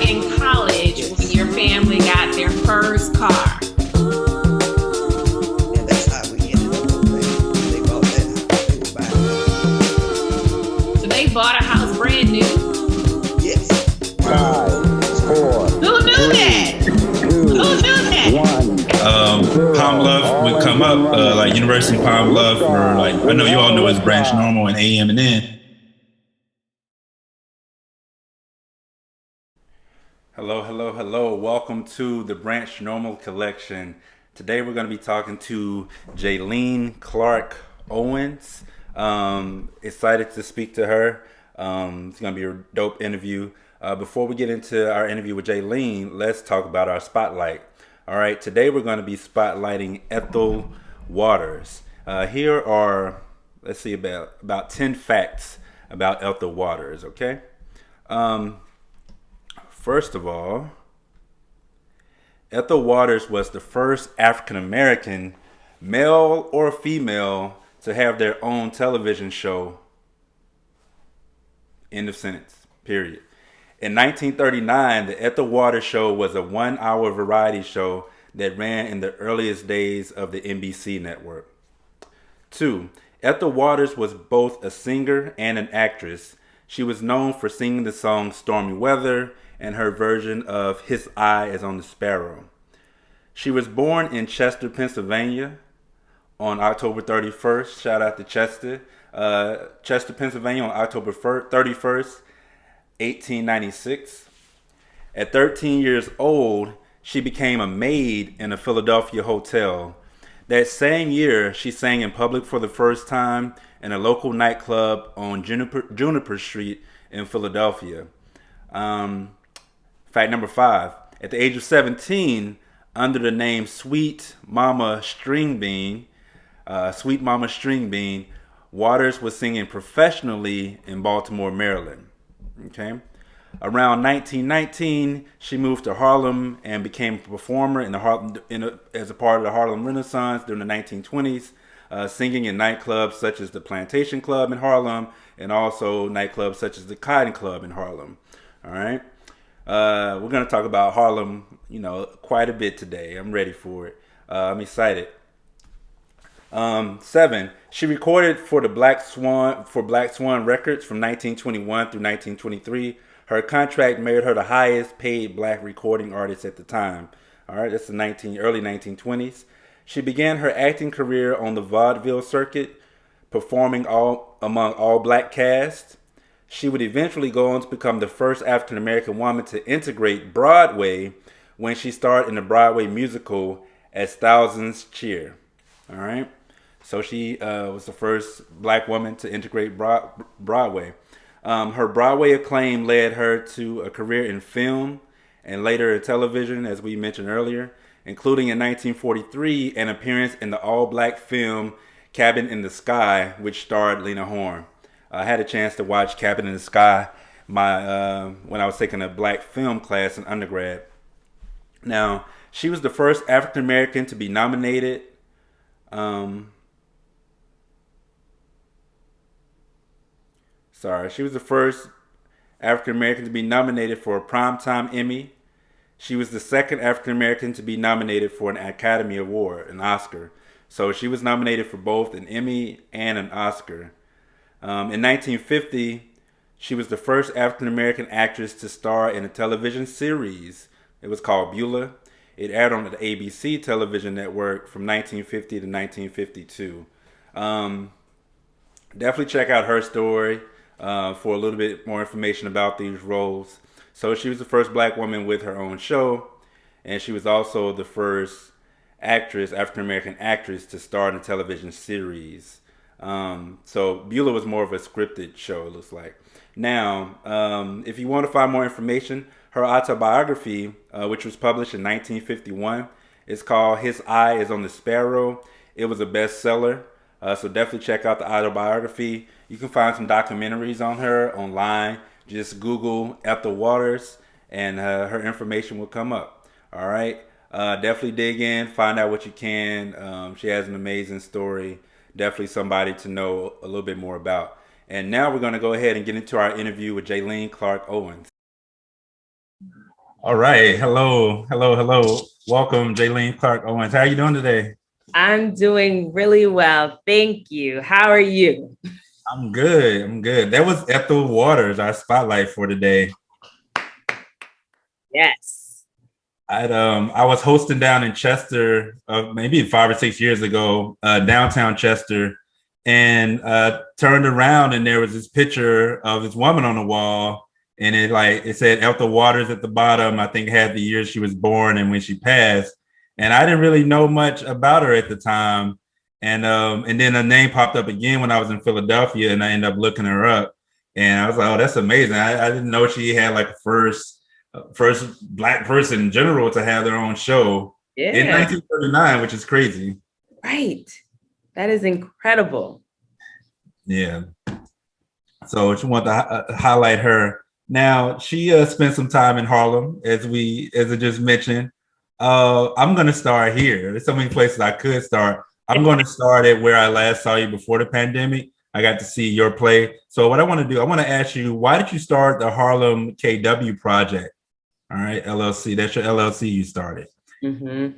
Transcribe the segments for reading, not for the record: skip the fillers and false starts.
in college when your family got their first car? And that's how we ended up over there. They bought that house. They were buying So they bought a house brand new? it. Yes. 5, 4, Who knew that? 2, Who knew that? 1. Palm Love would come up, like University of Palm Love for like, I know you all know it's Branch Normal and AM and N. Hello. Welcome to the Branch Normal Collection. Today we're going to be talking to Jaylene Clark Owens. Excited to speak to her. It's going to be a dope interview. Before we get into our interview with Jaylene, let's talk about our spotlight. All right, today we're going to be spotlighting Ethel Waters. Here are, let's see, about 10 facts about Ethel Waters, okay? First of all, Ethel Waters was the first African American, male or female, to have their own television show. End of sentence, period. In 1939, the Ethel Waters Show was a 1-hour variety show that ran in the earliest days of the NBC network. 2. Ethel Waters was both a singer and an actress. She was known for singing the song Stormy Weather and her version of His Eye is on the Sparrow. She was born in Chester, Pennsylvania on October 31st. Shout out to Chester. Chester, Pennsylvania on October 31st, 1896. At 13 years old, she became a maid in a Philadelphia hotel. That same year, she sang in public for the first time in a local nightclub on Juniper Street in Philadelphia. Fact number 5. At the age of 17, under the name Sweet Mama Stringbean, Waters was singing professionally in Baltimore, Maryland. Okay. Around 1919, she moved to Harlem and became a performer as a part of the Harlem Renaissance during the 1920s, singing in nightclubs such as the Plantation Club in Harlem and also nightclubs such as the Cotton Club in Harlem. All right. We're going to talk about Harlem, quite a bit today. I'm ready for it. I'm excited. 7. She recorded for Black Swan Records from 1921 through 1923. Her contract made her the highest paid black recording artist at the time. All right, that's the early 1920s. She began her acting career on the vaudeville circuit, performing among all black casts. She would eventually go on to become the first African American woman to integrate Broadway when she starred in the Broadway musical As Thousands Cheer. All right. So she was the first black woman to integrate Broadway. Her Broadway acclaim led her to a career in film and later in television, as we mentioned earlier, including in 1943 an appearance in the all-black film Cabin in the Sky, which starred Lena Horne. I had a chance to watch Cabin in the Sky when I was taking a black film class in undergrad. Now, she was the first African American to be nominated. She was the first African American to be nominated for a Primetime Emmy. She was the second African American to be nominated for an Academy Award, an Oscar. So she was nominated for both an Emmy and an Oscar. In 1950, she was the first African American actress to star in a television series. It was called Beulah. It aired on the ABC television network from 1950 to 1952. Definitely check out her story for a little bit more information about these roles. So she was the first black woman with her own show, and she was also the first African American actress to star in a television series. So Beulah was more of a scripted show, it looks like. Now, if you want to find more information, her autobiography, which was published in 1951, is called His Eye is on the Sparrow. It was a bestseller, so definitely check out the autobiography. You can find some documentaries on her online. Just Google Ethel Waters, and her information will come up. All right, definitely dig in, find out what you can. She has an amazing story. Definitely somebody to know a little bit more about. And now we're going to go ahead and get into our interview with Jaylene Clark Owens. All right. Hello. Hello. Hello. Welcome, Jaylene Clark Owens. How are you doing today? I'm doing really well. Thank you. How are you? I'm good. I'm good. That was Ethel Waters, our spotlight for today. Yes. I was hosting down in Chester maybe 5 or 6 years ago, downtown Chester, and turned around and there was this picture of this woman on the wall, and it said Ethel Waters at the bottom. I think it had the year she was born and when she passed, and I didn't really know much about her at the time, and then a name popped up again when I was in Philadelphia, and I ended up looking her up, and I was like, oh, that's amazing. I didn't know she had like a first black person in general to have their own show in Yeah. 1939, which is crazy. Right. That is incredible. Yeah. So I just want to highlight her. Now she spent some time in Harlem, as I just mentioned. I'm going to start here. There's so many places I could start. I'm going to start at where I last saw you before the pandemic. I got to see your play. So what I want to do, I want to ask you, why did you start the Harlem KW Project? All right, LLC. That's your LLC you started. hmm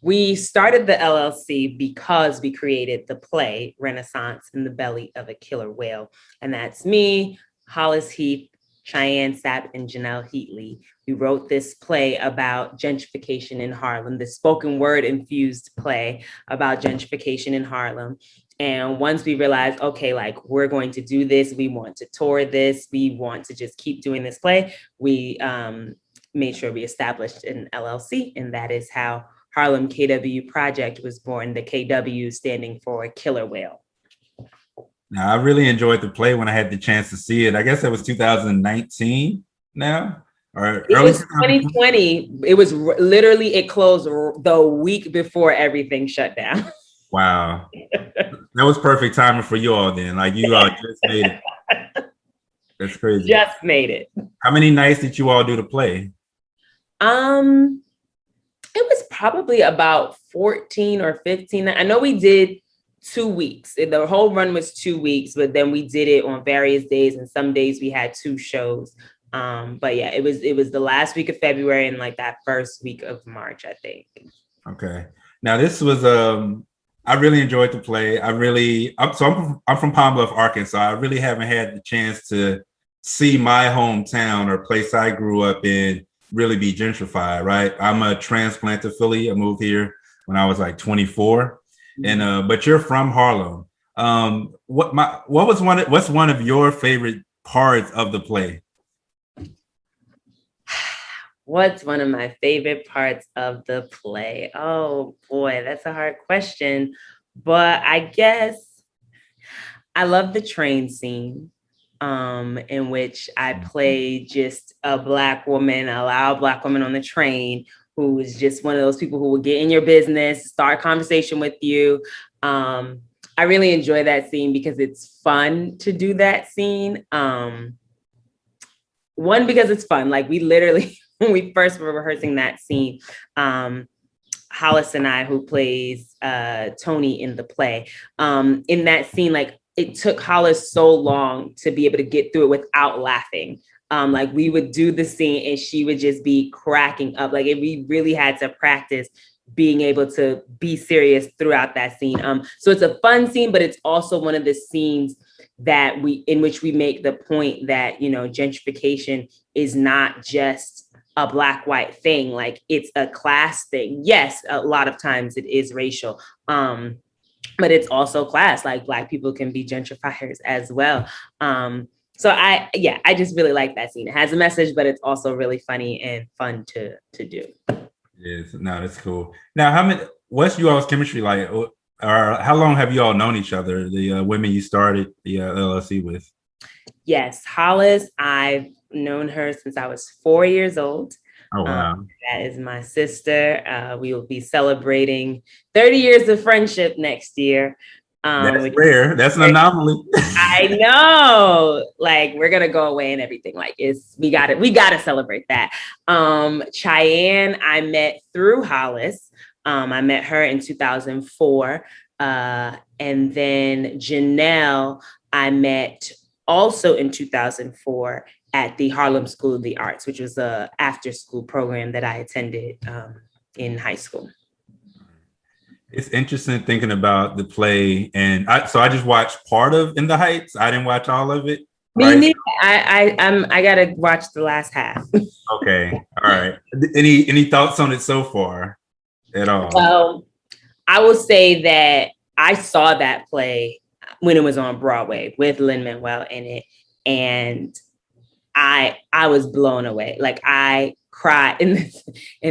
We started the LLC because we created the play Renaissance in the Belly of a Killer Whale. And that's me, Hollis Heath, Cheyenne Sapp, and Janelle Heatley. We wrote this play about gentrification in Harlem, the spoken word infused play about gentrification in Harlem. And once we realized, okay, like we're going to do this, we want to tour this, we want to just keep doing this play, we made sure we established an LLC, and that is how Harlem KW Project was born, the KW standing for Killer Whale. Now, I really enjoyed the play when I had the chance to see it. I guess it was 2019 now, or It early was 2020. 2020. It was literally, it closed the week before everything shut down. Wow. That was perfect timing for you all then. Like you all just made it. That's crazy. Just made it. How many nights did you all do the play? Um, it was probably about 14 or 15. I know we did 2 weeks. The whole run was 2 weeks, but then we did it on various days, and some days we had two shows. But yeah, it was the last week of February and like that first week of March, I think. Okay. Now this was I really enjoyed the play. I'm from Palm Bluff, Arkansas. I really haven't had the chance to see my hometown or place I grew up in really be gentrified, right? I'm a transplant to Philly. I moved here when I was like 24. And but you're from Harlem. What's one of your favorite parts of the play? What's one of my favorite parts of the play? Oh boy, that's a hard question. But I guess I love the train scene, in which I play just a Black woman, a loud Black woman on the train who is just one of those people who will get in your business, start a conversation with you. I really enjoy that scene because it's fun to do that scene. One, because it's fun. Like we literally, when we first were rehearsing that scene, Hollis and I, who plays Tony in the play, in that scene, like it took Hollis so long to be able to get through it without laughing. Like we would do the scene and she would just be cracking up. Like we really had to practice being able to be serious throughout that scene. So it's a fun scene, but it's also one of the scenes in which we make the point that, gentrification is not just a Black white thing. Like it's a class thing. Yes, a lot of times it is racial. But it's also class. Like Black people can be gentrifiers as well. So I just really like that scene. It has a message, but it's also really funny and fun to do. Yes, no, that's cool. Now, what's you all's chemistry like? Or how long have you all known each other? The women you started the LLC with? Yes, Hollis, I've known her since I was 4 years old. Oh wow, That is my sister. We will be celebrating 30 years of friendship next year. that's rare. That's an anomaly. I know, like we're gonna go away and everything. Like we gotta celebrate that. Cheyenne, I met through Hollis. I met her in 2004. And then Janelle, I met also in 2004 at the Harlem School of the Arts, which was a after school program that I attended in high school. It's interesting thinking about the play, and so I just watched part of In the Heights. I didn't watch all of it. Me Right? neither. I gotta watch the last half. Okay, all right. Any thoughts on it so far at all? Well, I will say that I saw that play when it was on Broadway with Lin-Manuel in it, and I was blown away. Like I cried in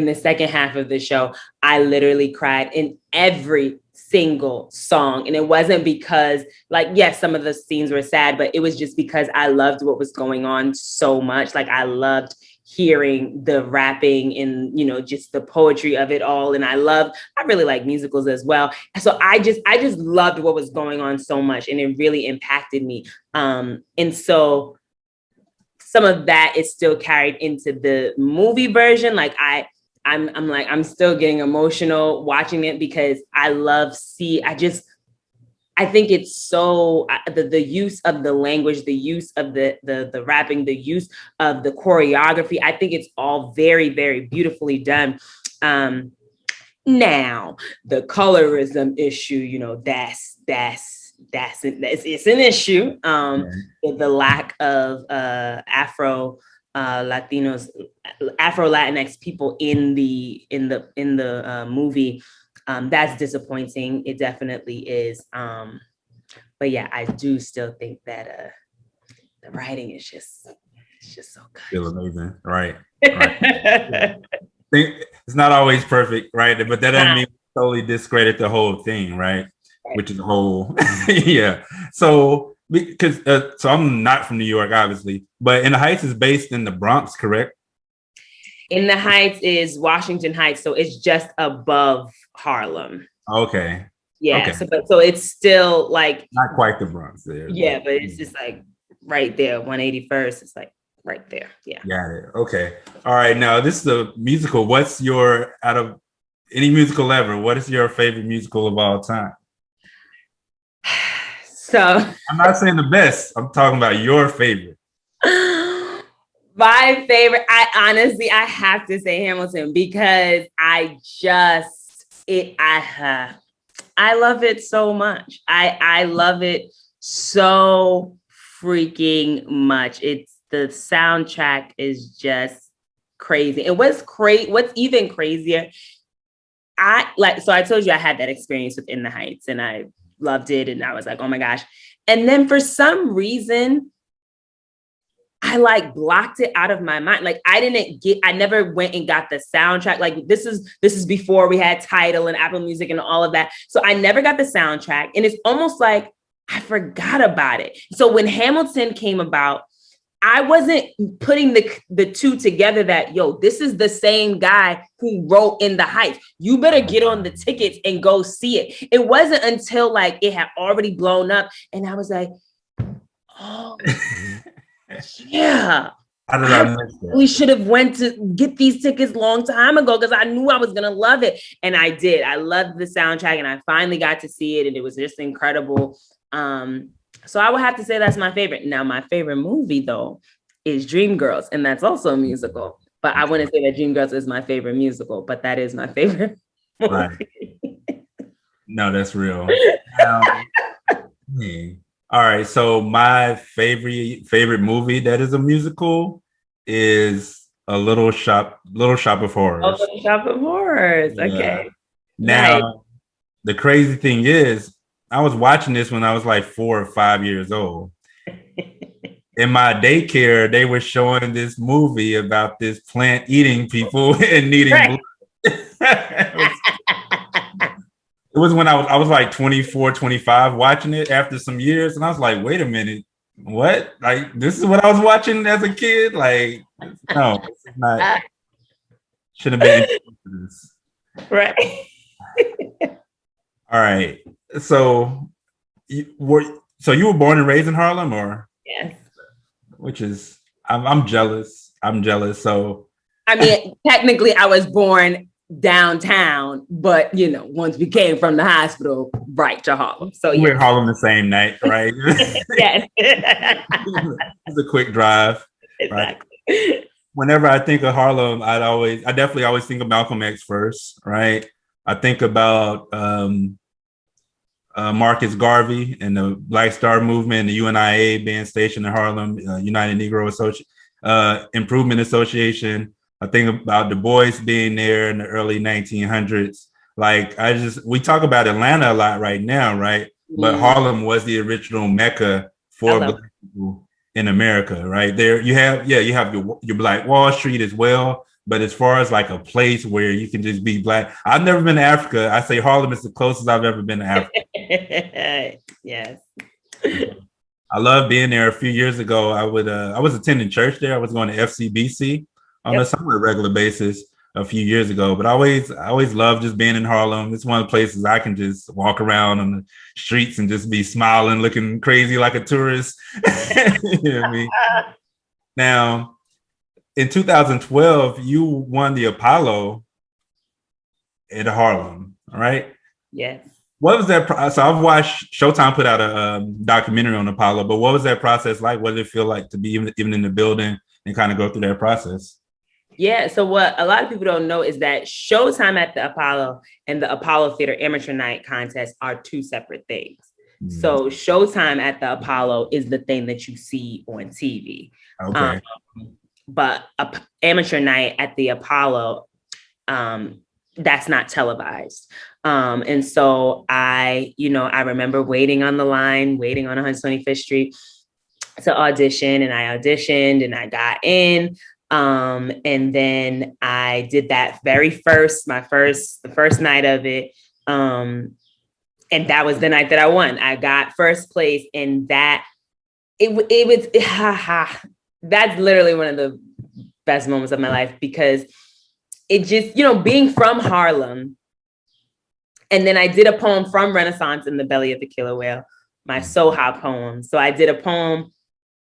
the second half of the show. I literally cried in every single song. And it wasn't because, like, yes, some of the scenes were sad, but it was just because I loved what was going on so much. Like I loved hearing the rapping and, you know, just the poetry of it all. And I really like musicals as well. So I just loved what was going on so much, and it really impacted me. And so some of that is still carried into the movie version. Like I'm still getting emotional watching it because I think it's so the use of the language, the use of the rapping, the use of the choreography. I think it's all very, very beautifully done. Now the colorism issue, you know, it's an issue. The lack of Afro Latinx people in the movie. That's disappointing. It definitely is. But yeah, I do still think that the writing is just so good. Still amazing, right? It's not always perfect, right? But that doesn't mean we totally discredit the whole thing, right? Which is the whole, yeah. So because so I'm not from New York, obviously, but In the Heights is based in the Bronx, correct? In the Heights is Washington Heights, so it's just above Harlem. Okay. Yeah. Okay. So it's still like not quite the Bronx there. Yeah, but it's just like right there, 181st. It's like right there. Yeah. Got it. Okay. All right. Now this is the musical. What's your out of any musical ever? What is your favorite musical of all time? So I'm not saying the best. I'm talking about your favorite. My favorite, I have to say Hamilton because I love it so much. I love it so freaking much. The soundtrack is just crazy. And what's even crazier, so I told you I had that experience with In the Heights and I loved it. And I was like, oh my gosh. And then for some reason, I like blocked it out of my mind. Like I never went and got the soundtrack. Like this is before we had Tidal and Apple Music and all of that. So I never got the soundtrack. And it's almost like I forgot about it. So when Hamilton came about, I wasn't putting the two together that, yo, this is the same guy who wrote In the Heights. You better get on the tickets and go see it. It wasn't until like it had already blown up. And I was like, oh, yeah. We should have went to get these tickets long time ago because I knew I was going to love it. And I did. I loved the soundtrack and I finally got to see it. And it was just incredible. So I would have to say that's my favorite. Now, my favorite movie, though, is Dreamgirls. And that's also a musical. But I wouldn't say that Dreamgirls is my favorite musical, but that is my favorite movie. Right. No, that's real. All right. So my favorite movie that is a musical is a Little Shop of Horrors. Oh, Little Shop of Horrors. Yeah. Okay. Now, the crazy thing is, I was watching this when I was like 4 or 5 years old. In my daycare, they were showing this movie about this plant eating people and needing blood. It was when I was like 24, 25 watching it after some years. And I was like, wait a minute, what? Like, this is what I was watching as a kid? Like, no, this is not. Shouldn't have been. Right. All right. So you were born and raised in Harlem, or? Yes. Which is, I'm jealous. So I mean, technically I was born downtown, but once we came from the hospital, right to Harlem. So We were in yeah, Harlem the same night, right? yes, It's a quick drive, right? exactly. Whenever I think of Harlem, I definitely always think of Malcolm X first, right? I think about Marcus Garvey and the Black Star Movement, the UNIA being stationed in Harlem, United Negro Improvement Association. I think about Du Bois being there in the early 1900s. Like we talk about Atlanta a lot right now, right? But Mm, Harlem was the original mecca I for love Black people in America, right? There you have your Black Wall Street as well. But as far as like a place where you can just be Black, I've never been to Africa. I say Harlem is the closest I've ever been to Africa. it. Yes. I love being there. A few years ago, I was attending church there. I was going to FCBC on a Yep. somewhat regular basis a few years ago. But I always love just being in Harlem. It's one of the places I can just walk around on the streets and just be smiling, looking crazy like a tourist. You know what I mean? Now, in 2012, you won the Apollo in Harlem, all right? Yes. What was that? So I've watched Showtime put out a documentary on Apollo, but what was that process like? What did it feel like to be even in the building and kind of go through that process? Yeah. So what a lot of people don't know is that Showtime at the Apollo and the Apollo Theater Amateur Night Contest are two separate things. Mm, So Showtime at the Apollo is the thing that you see on TV. Um, okay. but Amateur Night at the Apollo, that's not televised. And so I remember waiting on the line, waiting on 125th Street to audition, and I auditioned and I got in. And then I did that the first night of it. And that was the night that I won. I got first place, and that's literally one of the best moments of my life, because it just, being from Harlem. And then I did a poem from Renaissance in the Belly of the Killer Whale, my Soha poem. So I did a poem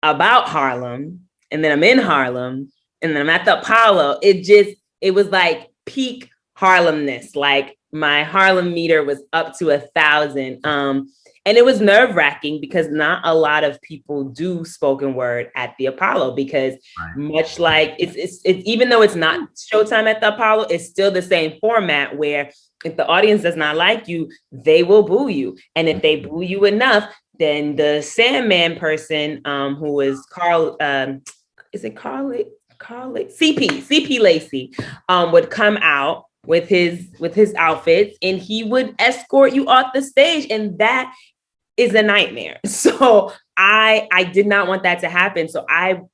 about Harlem, and then I'm in Harlem, and then I'm at the Apollo. It was like peak Harlemness. Like my Harlem meter was up to 1,000. And it was nerve-wracking because not a lot of people do spoken word at the Apollo, because much like it's even though it's not Showtime at the Apollo, it's still the same format where if the audience does not like you, they will boo you. And if they boo you enough, then the Sandman person, who is Carl, is it Carl? CP Lacey, would come out with his outfits, and he would escort you off the stage, and that is a nightmare. So I did not want that to happen. So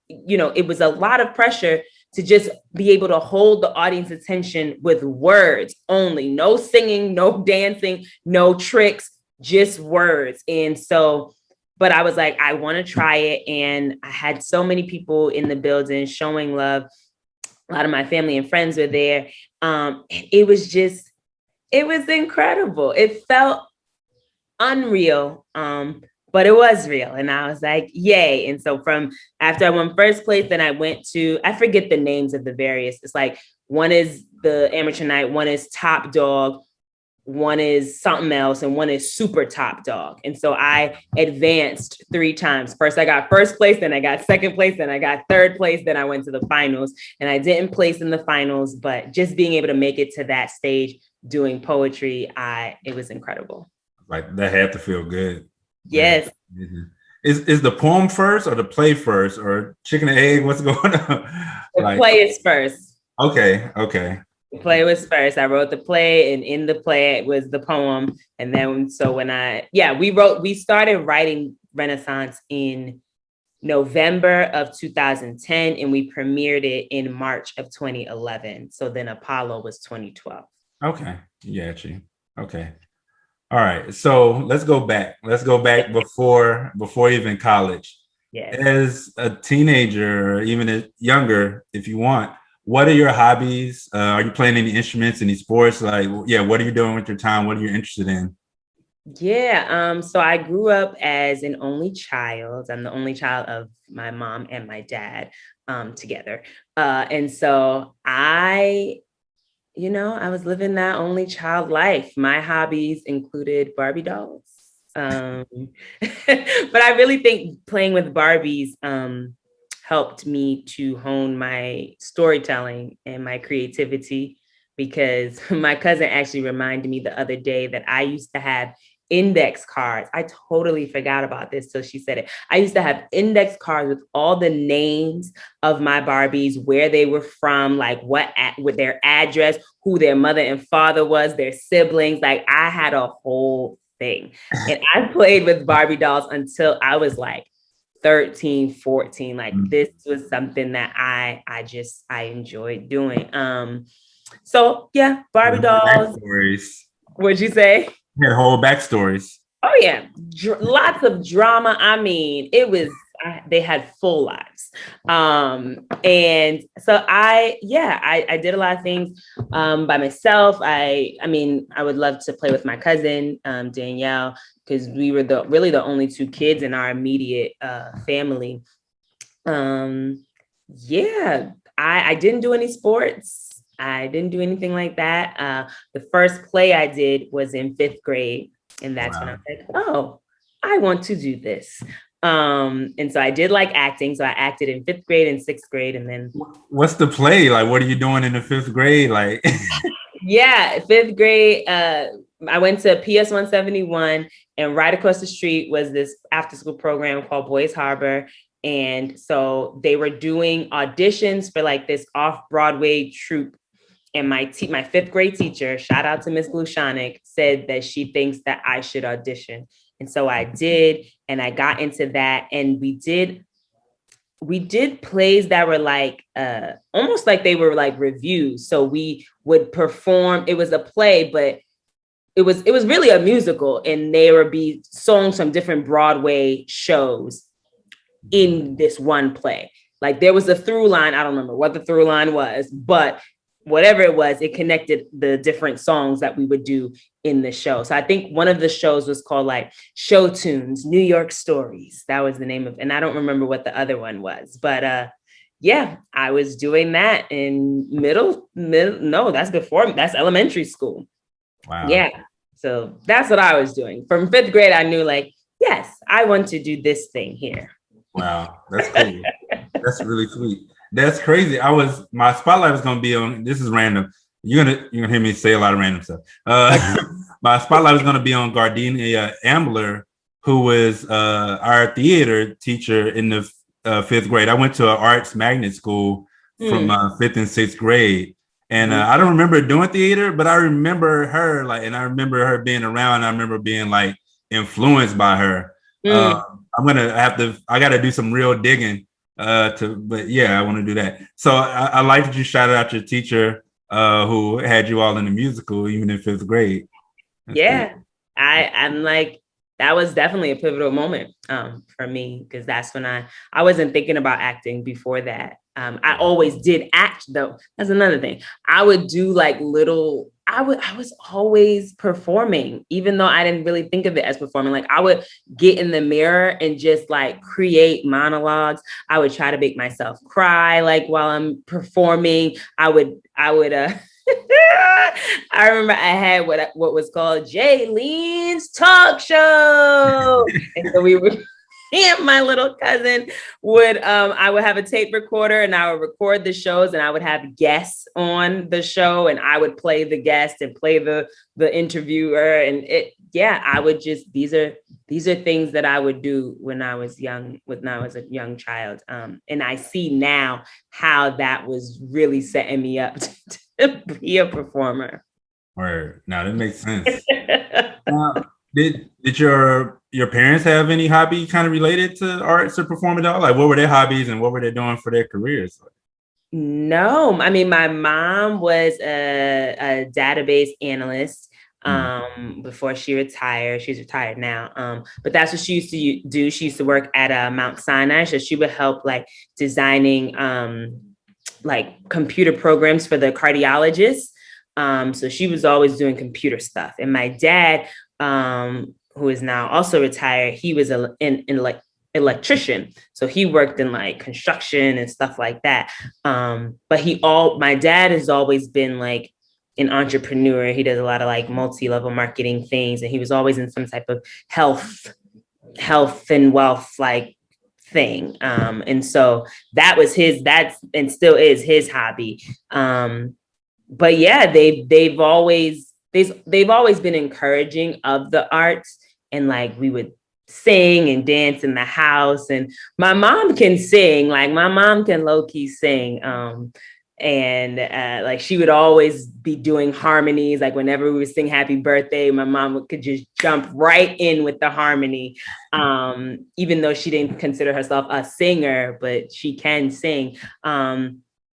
it was a lot of pressure to just be able to hold the audience attention with words only, no singing, no dancing, no tricks, just words. And so, but I was like, I want to try it. And I had so many people in the building showing love. A lot of my family and friends were there. It was incredible. It felt unreal. But it was real. And I was like, yay. And so after I won first place, then I went to, I forget the names of the various. It's like, one is the amateur night, one is top dog, one is something else, and one is super top dog. And so I advanced 3 times. First, I got first place, then I got second place, then I got third place, then I went to the finals. And I didn't place in the finals, but just being able to make it to that stage doing poetry, it was incredible. Like that had to feel good. Yes. Is the poem first or the play first, or chicken and egg? What's going on? The play is first. Okay. The play was first. I wrote the play, and in the play it was the poem. And then so we started writing Renaissance in November of 2010, and we premiered it in March of 2011. So then Apollo was 2012. Okay. Got you. Okay. All right. So let's go back. Before even college. Yeah. As a teenager, or even younger, if you want, what are your hobbies? Are you playing any instruments, any sports? What are you doing with your time? What are you interested in? Yeah. So I grew up as an only child. I'm the only child of my mom and my dad together. And so I was living that only child life. My hobbies included Barbie dolls. Um, but I really think playing with Barbies helped me to hone my storytelling and my creativity because my cousin actually reminded me the other day that I used to have index cards. I totally forgot about this till she said it. I used to have index cards with all the names of my Barbies, where they were from, like with their address, who their mother and father was, their siblings. Like I had a whole thing. And I played with Barbie dolls until I was like 13, 14. Like this was something that I enjoyed doing. So yeah, Barbie dolls. Backstories. What'd you say? Had whole backstories. Oh yeah, lots of drama. I mean, they had full lives. And so I did a lot of things by myself. I mean, I would love to play with my cousin Danielle, because we were really the only two kids in our immediate family. Yeah, I didn't do any sports. I didn't do anything like that. The first play I did was in 5th grade. And that's when I was like, oh, I want to do this. And so I did like acting. So I acted in 5th grade and 6th grade. And then what's the play? Like, what are you doing in the 5th grade? Like, yeah, 5th grade, I went to PS 171, and right across the street was this after school program called Boys Harbor. And so they were doing auditions for like this off-Broadway troupe. And my 5th grade teacher, shout out to Miss Glushanik, said that she thinks that I should audition. And so I did, and I got into that. And we did plays that were like almost like they were like reviews. So we would perform. It was a play, but it was really a musical, and there would be songs from different Broadway shows in this one play. Like there was a through line. I don't remember what the through line was, but whatever it was, it connected the different songs that we would do in the show. So I think one of the shows was called like Show Tunes, New York Stories. That was the name of, and I don't remember what the other one was, but yeah, I was doing that in that's elementary school. wow. Yeah. So that's what I was doing. From 5th grade, I knew like, yes, I want to do this thing here. Wow. That's cool. That's really sweet. That's crazy. My spotlight was gonna be on. This is random. You're gonna hear me say a lot of random stuff. My spotlight was gonna be on Gardenia Ambler, who was our theater teacher in the 5th grade. I went to an arts magnet school from 5th and 6th grade, and I don't remember doing theater, but I remember her and I remember her being around. I remember being like influenced by her. I got to do some real digging. But yeah, I want to do that. So I like that you shouted out your teacher who had you all in the musical, even in 5th grade. That's cool. I'm like, that was definitely a pivotal moment for me, because that's when I wasn't thinking about acting before that. I always did act though. That's another thing. I would do like I was always performing, even though I didn't really think of it as performing. Like I would get in the mirror and just like create monologues. I would try to make myself cry like while I'm performing. I would I remember I had what was called Jaylene's talk show. And so we would and my little cousin I would have a tape recorder, and I would record the shows, and I would have guests on the show, and I would play the guest and play the interviewer. And I would just, these are things that I would do when I was a young child. And I see now how that was really setting me up to be a performer. Word. Now that makes sense. Did your parents have any hobby kind of related to arts or performing at all? Like what were their hobbies and what were they doing for their careers? No, I mean, my mom was a database analyst before she retired. She's retired now. But that's what she used to do. She used to work at Mount Sinai. So she would help like designing like computer programs for the cardiologists. So she was always doing computer stuff. And my dad, who is now also retired, he was an electrician. So he worked in like construction and stuff like that. But my dad has always been like an entrepreneur. He does a lot of like multi-level marketing things, and he was always in some type of health and wealth like thing. And so that was and still is his hobby. But yeah, they've always been encouraging of the arts, and like we would sing and dance in the house. And my mom can sing, like my mom can low-key sing. And like she would always be doing harmonies. Like whenever we would sing happy birthday, my mom could just jump right in with the harmony. Even though she didn't consider herself a singer, but she can sing.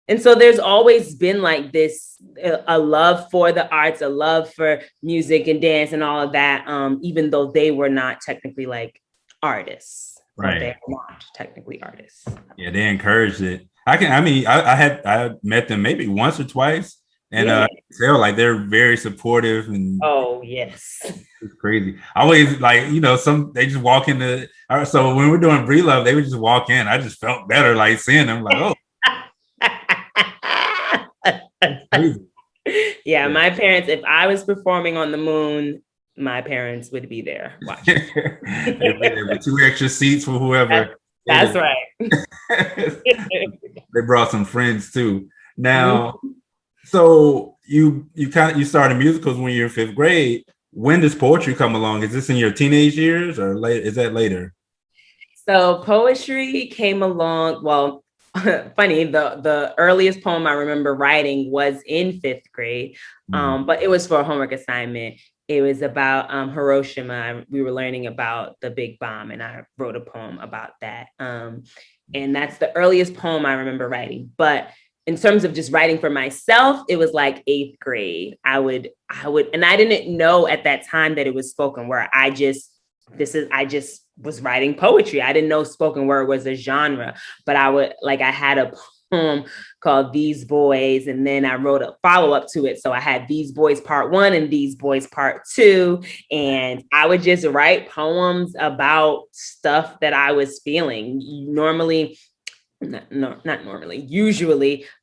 And so there's always been like this, a love for the arts, a love for music and dance and all of that, even though they were not technically like artists. Right. They weren't technically artists. Yeah, they encouraged it. I had met them maybe once or twice, and tell like they're very supportive and oh yes, it's crazy. I always like, they just walk into. So when we're doing Bree Love, they would just walk in. I just felt better like seeing them, like, oh. Yeah, my parents, if I was performing on the moon, my parents would be there watching. With 2 extra seats for whoever. That's right. They brought some friends too. Now, so you started musicals when you were in 5th grade. When does poetry come along? Is this in your teenage years or late? Is that later? So poetry came along. Well, funny, the earliest poem I remember writing was in 5th grade, but it was for a homework assignment. It was about Hiroshima. We were learning about the big bomb, and I wrote a poem about that. And that's the earliest poem I remember writing. But in terms of just writing for myself, it was like 8th grade. I would, and I didn't know at that time that it was spoken word. I just was writing poetry. I didn't know spoken word was a genre, but I had a poem called These Boys, and then I wrote a follow-up to it. So I had These Boys Part 1 and These Boys Part 2, and I would just write poems about stuff that I was feeling. Usually,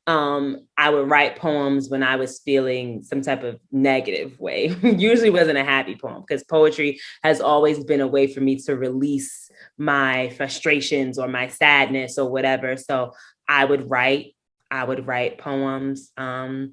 I would write poems when I was feeling some type of negative way. Usually wasn't a happy poem, because poetry has always been a way for me to release my frustrations or my sadness or whatever. So I would write poems, about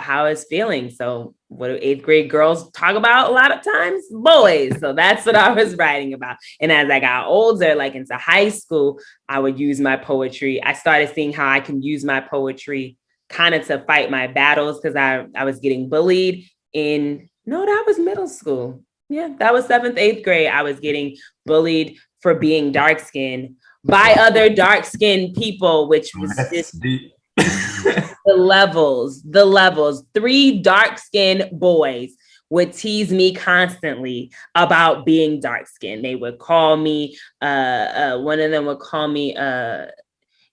how I was feeling. So what do 8th grade girls talk about a lot of times? Boys. So that's what I was writing about. And as I got older, like into high school, I would use my poetry. I started seeing how I can use my poetry kind of to fight my battles, because I was getting bullied that was middle school. Yeah, that was 7th, 8th grade. I was getting bullied for being dark-skinned by other dark-skinned people, which was just the levels. 3 dark-skinned boys would tease me constantly about being dark-skinned. They would call me, one of them would call me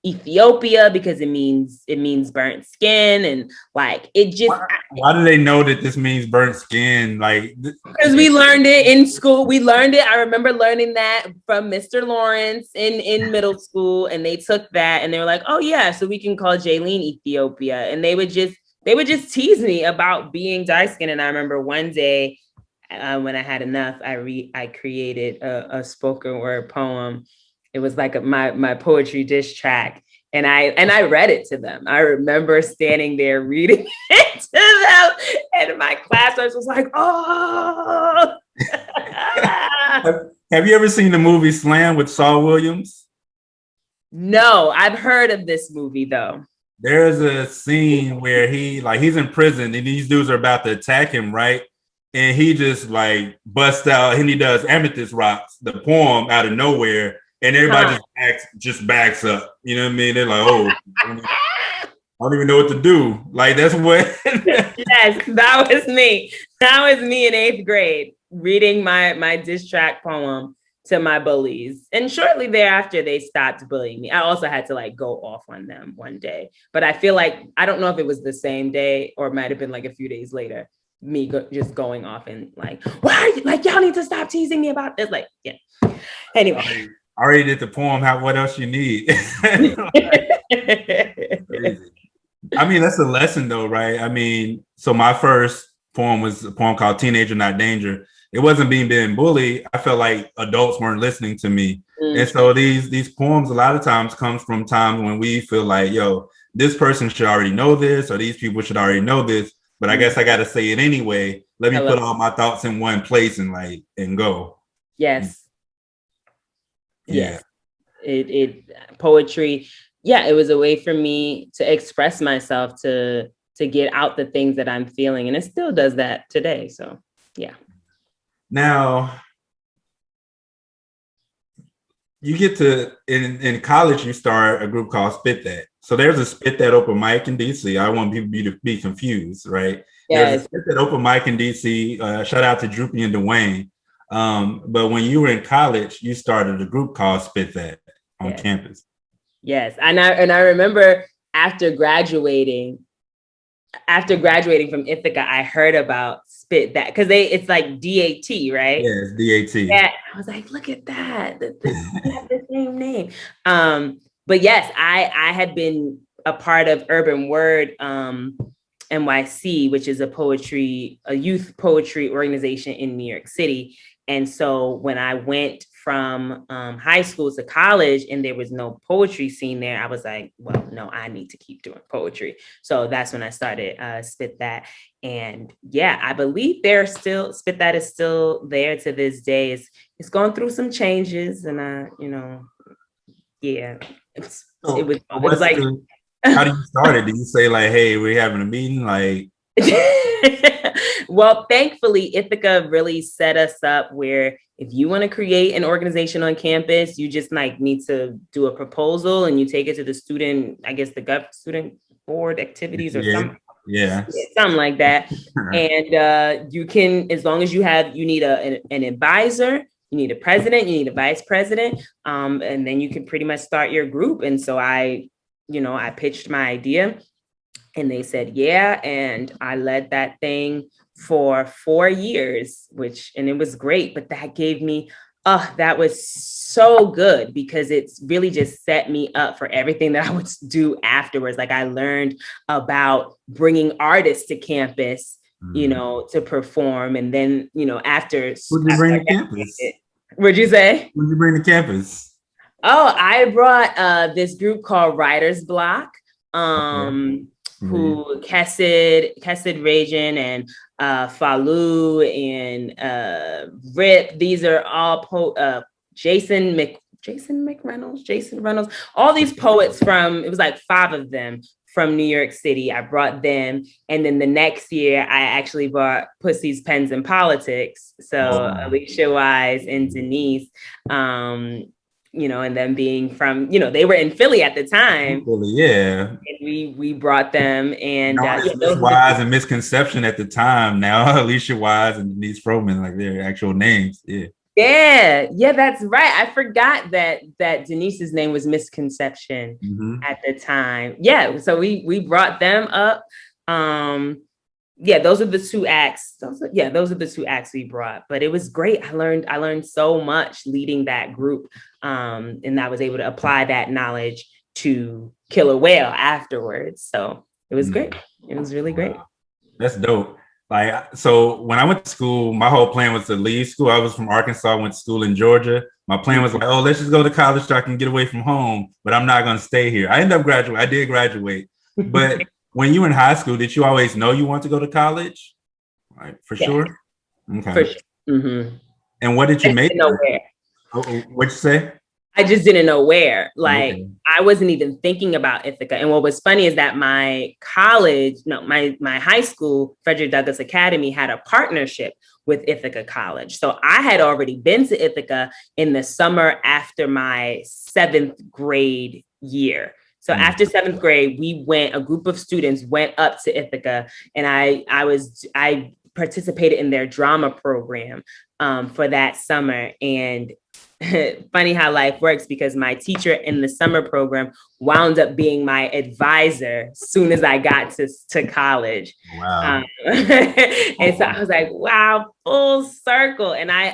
Ethiopia, because it means burnt skin, and like it just. Why do they know that this means burnt skin? Like, because we learned it in school. We learned it. I remember learning that from Mr. Lawrence in middle school, and they took that and they were like, "Oh yeah, so we can call Jaylene Ethiopia." And they would just tease me about being dark skinned. And I remember one day when I had enough, I created a spoken word poem. It was like my poetry diss track, and I read it to them. I remember standing there reading it to them, and my classmates was like, "Oh." Have you ever seen the movie Slam with Saul Williams? No, I've heard of this movie though. There's a scene where he's in prison and these dudes are about to attack him, right? And he just like busts out and he does Amethyst Rocks, the poem, out of nowhere. And everybody just backs up. You know what I mean? They're like, "Oh, I don't even know what to do." Like, that's what. Yes, that was me. That was me in 8th grade, reading my diss track poem to my bullies. And shortly thereafter, they stopped bullying me. I also had to like go off on them one day. But I feel like, I don't know if it was the same day or it might have been like a few days later, me just going off and like, "Why are you, like, y'all need to stop teasing me about this." Like, yeah. Anyway. I already did the poem. What else you need? I mean, that's a lesson though, right? I mean, so my first poem was a poem called Teenager Not Danger. It wasn't being bullied. I felt like adults weren't listening to me. And so these poems a lot of times comes from times when we feel like, yo, this person should already know this, or these people should already know this, but I guess I gotta say it anyway. Let me put all my thoughts in one place and and go. Yes. Yeah. Yes. It poetry, yeah, it was a way for me to express myself, to get out the things that I'm feeling, and it still does that today. So yeah. Now you get to in college, you start a group called Spit That. So there's a Spit That open mic in DC. I want people to be confused, right? There's a Yes. Spit That open mic in DC. Shout out to Droopy and Dwayne. But when you were in college, you started a group called Spit That on Yes. campus. Yes. And I remember after graduating from Ithaca, I heard about Spit That, because it's like DAT, right? Yeah, it's DAT. Yeah, I was like, look at that. They have the same name. But yes, I had been a part of Urban Word NYC, which is a youth poetry organization in New York City. And so when I went from high school to college and there was no poetry scene there, I was like, well, no, I need to keep doing poetry. So that's when I started Spit That. And yeah, I believe Spit That is still there to this day. It's going through some changes, and yeah, it was like, how do you start it? Do you say like, hey, we're having a meeting? Like, well, thankfully, Ithaca really set us up where if you want to create an organization on campus, you just need to do a proposal and you take it to the student, I guess the student board activities or something. Yeah, something like that. And you can, as long as you need an advisor, you need a president, you need a vice president, and then you can pretty much start your group. And so I pitched my idea and they said, yeah. And I led that thing for 4 years, and it was great. But that gave me, that was so good, because it's really just set me up for everything that I would do afterwards. Like I learned about bringing artists to campus, to perform. And then, after. Who'd you bring to campus? What'd you say? Who'd you bring to campus? Oh, I brought this group called Writer's Block. Who Kessid Rajan and Falu and Rip. These are all Jason Reynolds, all these poets it was like 5 of them from New York City. I brought them. And then the next year I actually brought Pussy's Pens and Politics. So Alicia Wise and Denise, and them being from, they were in Philly at the time. Philly, yeah. And we brought them, and Wise and Misconception at the time. Now Alicia Wise and Denise Froman, like their actual names. Yeah, that's right. I forgot that Denise's name was Misconception at the time. Yeah, so we brought them up. Those are the 2 acts. Those are the 2 acts we brought. But it was great. I learned so much leading that group, and I was able to apply that knowledge to Killer Whale afterwards. So it was great. It was really great. That's dope. Like, so when I went to school, my whole plan was to leave school. I was from Arkansas, went to school in Georgia. My plan was like, oh, let's just go to college so I can get away from home, but I'm not going to stay here. I ended up graduating. I did graduate. But when you were in high school, did you always know you want to go to college? Right, for sure? Okay. For sure. Mm-hmm. And what did you make? What'd you say? I just didn't know where. I wasn't even thinking about Ithaca. And what was funny is that my high school, Frederick Douglass Academy, had a partnership with Ithaca College. So I had already been to Ithaca in the summer after my 7th grade year. So after 7th grade, a group of students went up to Ithaca, and I participated in their drama program for that summer. And funny how life works, because my teacher in the summer program wound up being my advisor as soon as I got to college. Wow. And so I was like, wow, full circle. And I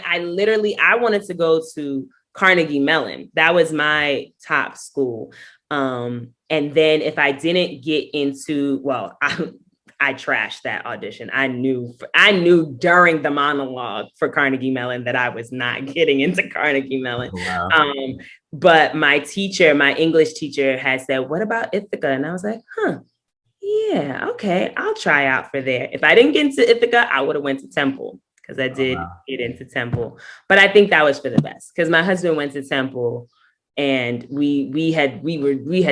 wanted to go to Carnegie Mellon. That was my top school. And then if I didn't get into, well, I trashed that audition. I knew during the monologue for Carnegie Mellon that I was not getting into Carnegie Mellon. Wow. But my teacher, my English teacher, had said, "What about Ithaca?" And I was like, yeah, okay, I'll try out for there. If I didn't get into Ithaca, I would have went to Temple, because I did get into Temple. But I think that was for the best, because my husband went to Temple, and we had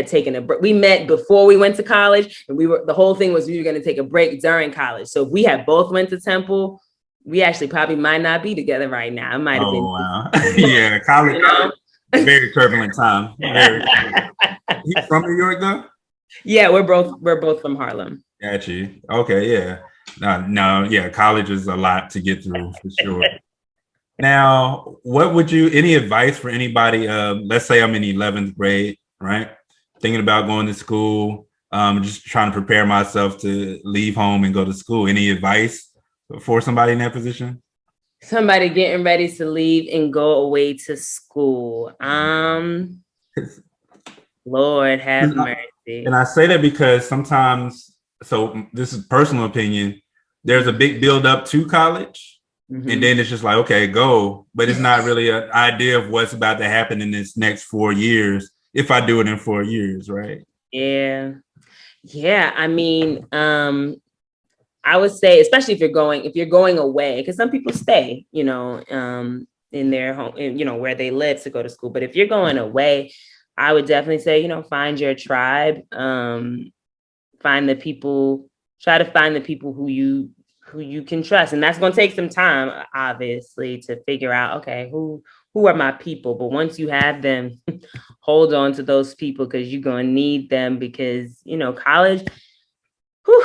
taken a break. We met before we went to college, and the whole thing was we were going to take a break during college. So if we had both went to Temple, we actually probably might not be together right now. It might have been. Wow. Yeah, college. You know? Very turbulent time. He's from New York, though. Yeah, we're both from Harlem. Got you. Okay, yeah. No, yeah. College is a lot to get through for sure. Now, what would any advice for anybody? Let's say I'm in 11th grade, right? Thinking about going to school, just trying to prepare myself to leave home and go to school. Any advice for somebody in that position? Somebody getting ready to leave and go away to school. Lord have mercy. And I say that because sometimes, so this is personal opinion, there's a big build up to college. Mm-hmm. And then it's just like, okay, go. But it's not really an idea of what's about to happen in this next 4 years, if I do it in 4 years, right? Yeah. Yeah. I mean, I would say, especially if you're going away, because some people stay, in their home, where they live to go to school. But if you're going away, I would definitely say, find your tribe, try to find the people who you can trust. And that's going to take some time, obviously, to figure out, okay, who are my people? But once you have them, hold on to those people, because you're going to need them, because, college,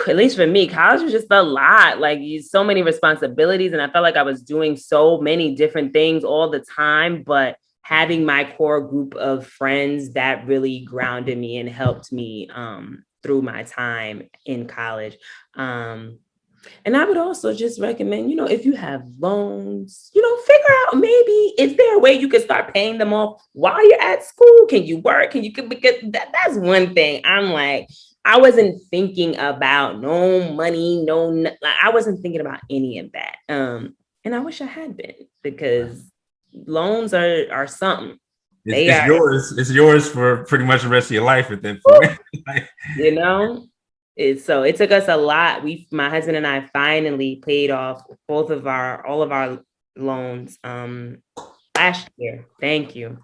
at least for me, college was just a lot. Like, so many responsibilities. And I felt like I was doing so many different things all the time, but having my core group of friends that really grounded me and helped me through my time in college. And I would also just recommend, if you have loans, figure out, maybe is there a way you can start paying them off while you're at school? Can you work? Because that's one thing. I'm like, I wasn't thinking about no money, I wasn't thinking about any of that. And I wish I had been, because loans are something. It's yours for pretty much the rest of your life at that point. So it took us a lot. My husband and I finally paid off all of our loans last year. Thank you.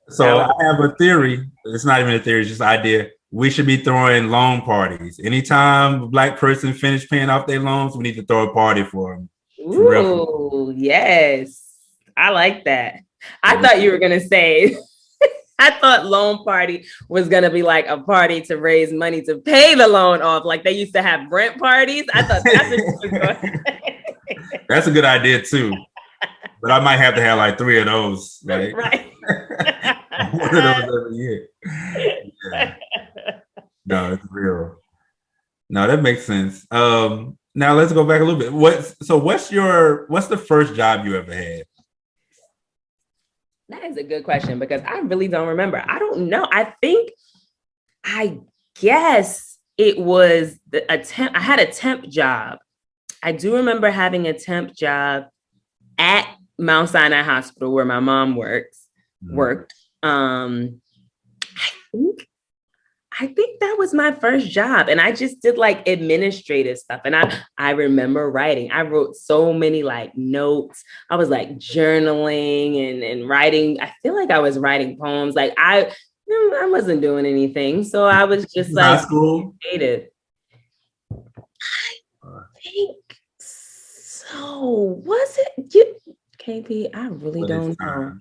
So I have a theory. It's not even a theory, it's just an idea. We should be throwing loan parties. Anytime a Black person finish paying off their loans, we need to throw a party for them. Ooh, yes. I like that. I thought you were going to say, I thought loan party was going to be like a party to raise money to pay the loan off. Like they used to have rent parties. I thought that's what you were going to say. That's a good idea too. But I might have to have like 3 of those. Like, right. One of those every year. Yeah. No, it's real. No, that makes sense. Now let's go back a little bit. What's the first job you ever had? That is a good question, because I really don't remember. I don't know. I guess it was a temp. I had a temp job. I do remember having a temp job at Mount Sinai Hospital, where my mom worked. I think that was my first job, and I just did like administrative stuff. And I remember writing. I wrote so many like notes. I was like journaling and writing. I feel like I was writing poems. Like I wasn't doing anything, so I was just like creative. I think so. Was it you, KP? I really don't know.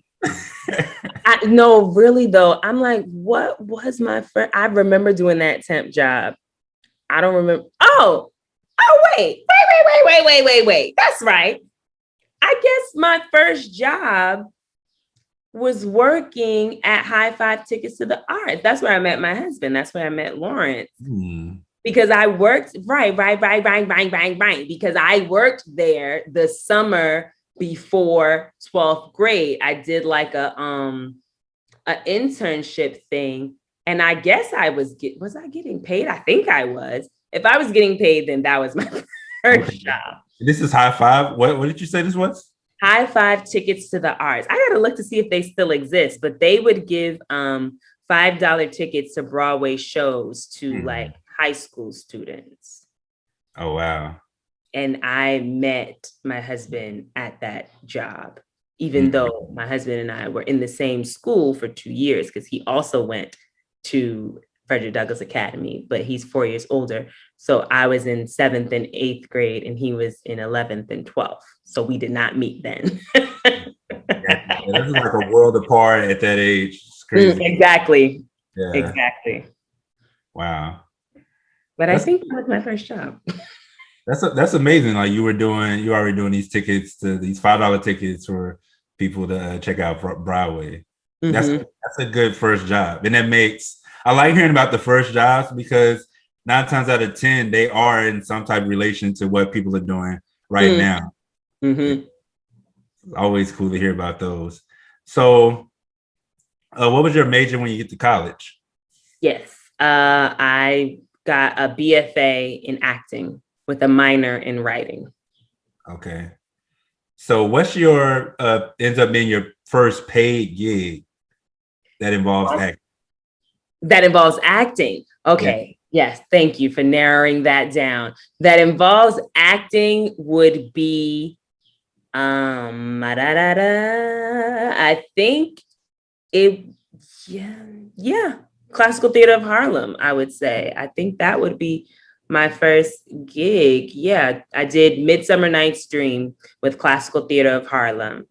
No, really though. I'm like, what was my first? I remember doing that temp job. I don't remember. Oh, wait. That's right. I guess my first job was working at High Five Tickets to the Arts. That's where I met my husband. That's where I met Lawrence. Because I worked, right. Because I worked there the summer before 12th grade. I did like a internship thing And I guess was I getting paid? I think I was. If I was getting paid, then that was my first job. This is High Five. What did you say this was? High Five Tickets to the Arts. I gotta look to see if they still exist, but they would give $5 tickets to Broadway shows to like high school students. Oh wow. And I met my husband at that job, even though my husband and I were in the same school for 2 years, because he also went to Frederick Douglass Academy, but he's 4 years older. So I was in 7th and 8th grade and he was in 11th and 12th. So we did not meet then. Yeah, this is like a world apart at that age. It's crazy. Exactly. Yeah. Exactly. Wow. But I think that was my first job. That's amazing. Like you already doing these tickets these $5 tickets for people to check out Broadway. That's a good first job. And I like hearing about the first jobs because 9 times out of 10, they are in some type of relation to what people are doing right now. It's always cool to hear about those. So what was your major when you get to college? Yes. I got a BFA in acting with a minor in writing. Okay. So what's your ends up being your first paid gig that involves acting? That involves acting. Okay. Yeah. Yes. Thank you for narrowing that down. That involves acting would be I think Classical Theater of Harlem, I would say. I think that would be my first gig. Yeah, I did Midsummer Night's Dream with Classical Theater of Harlem.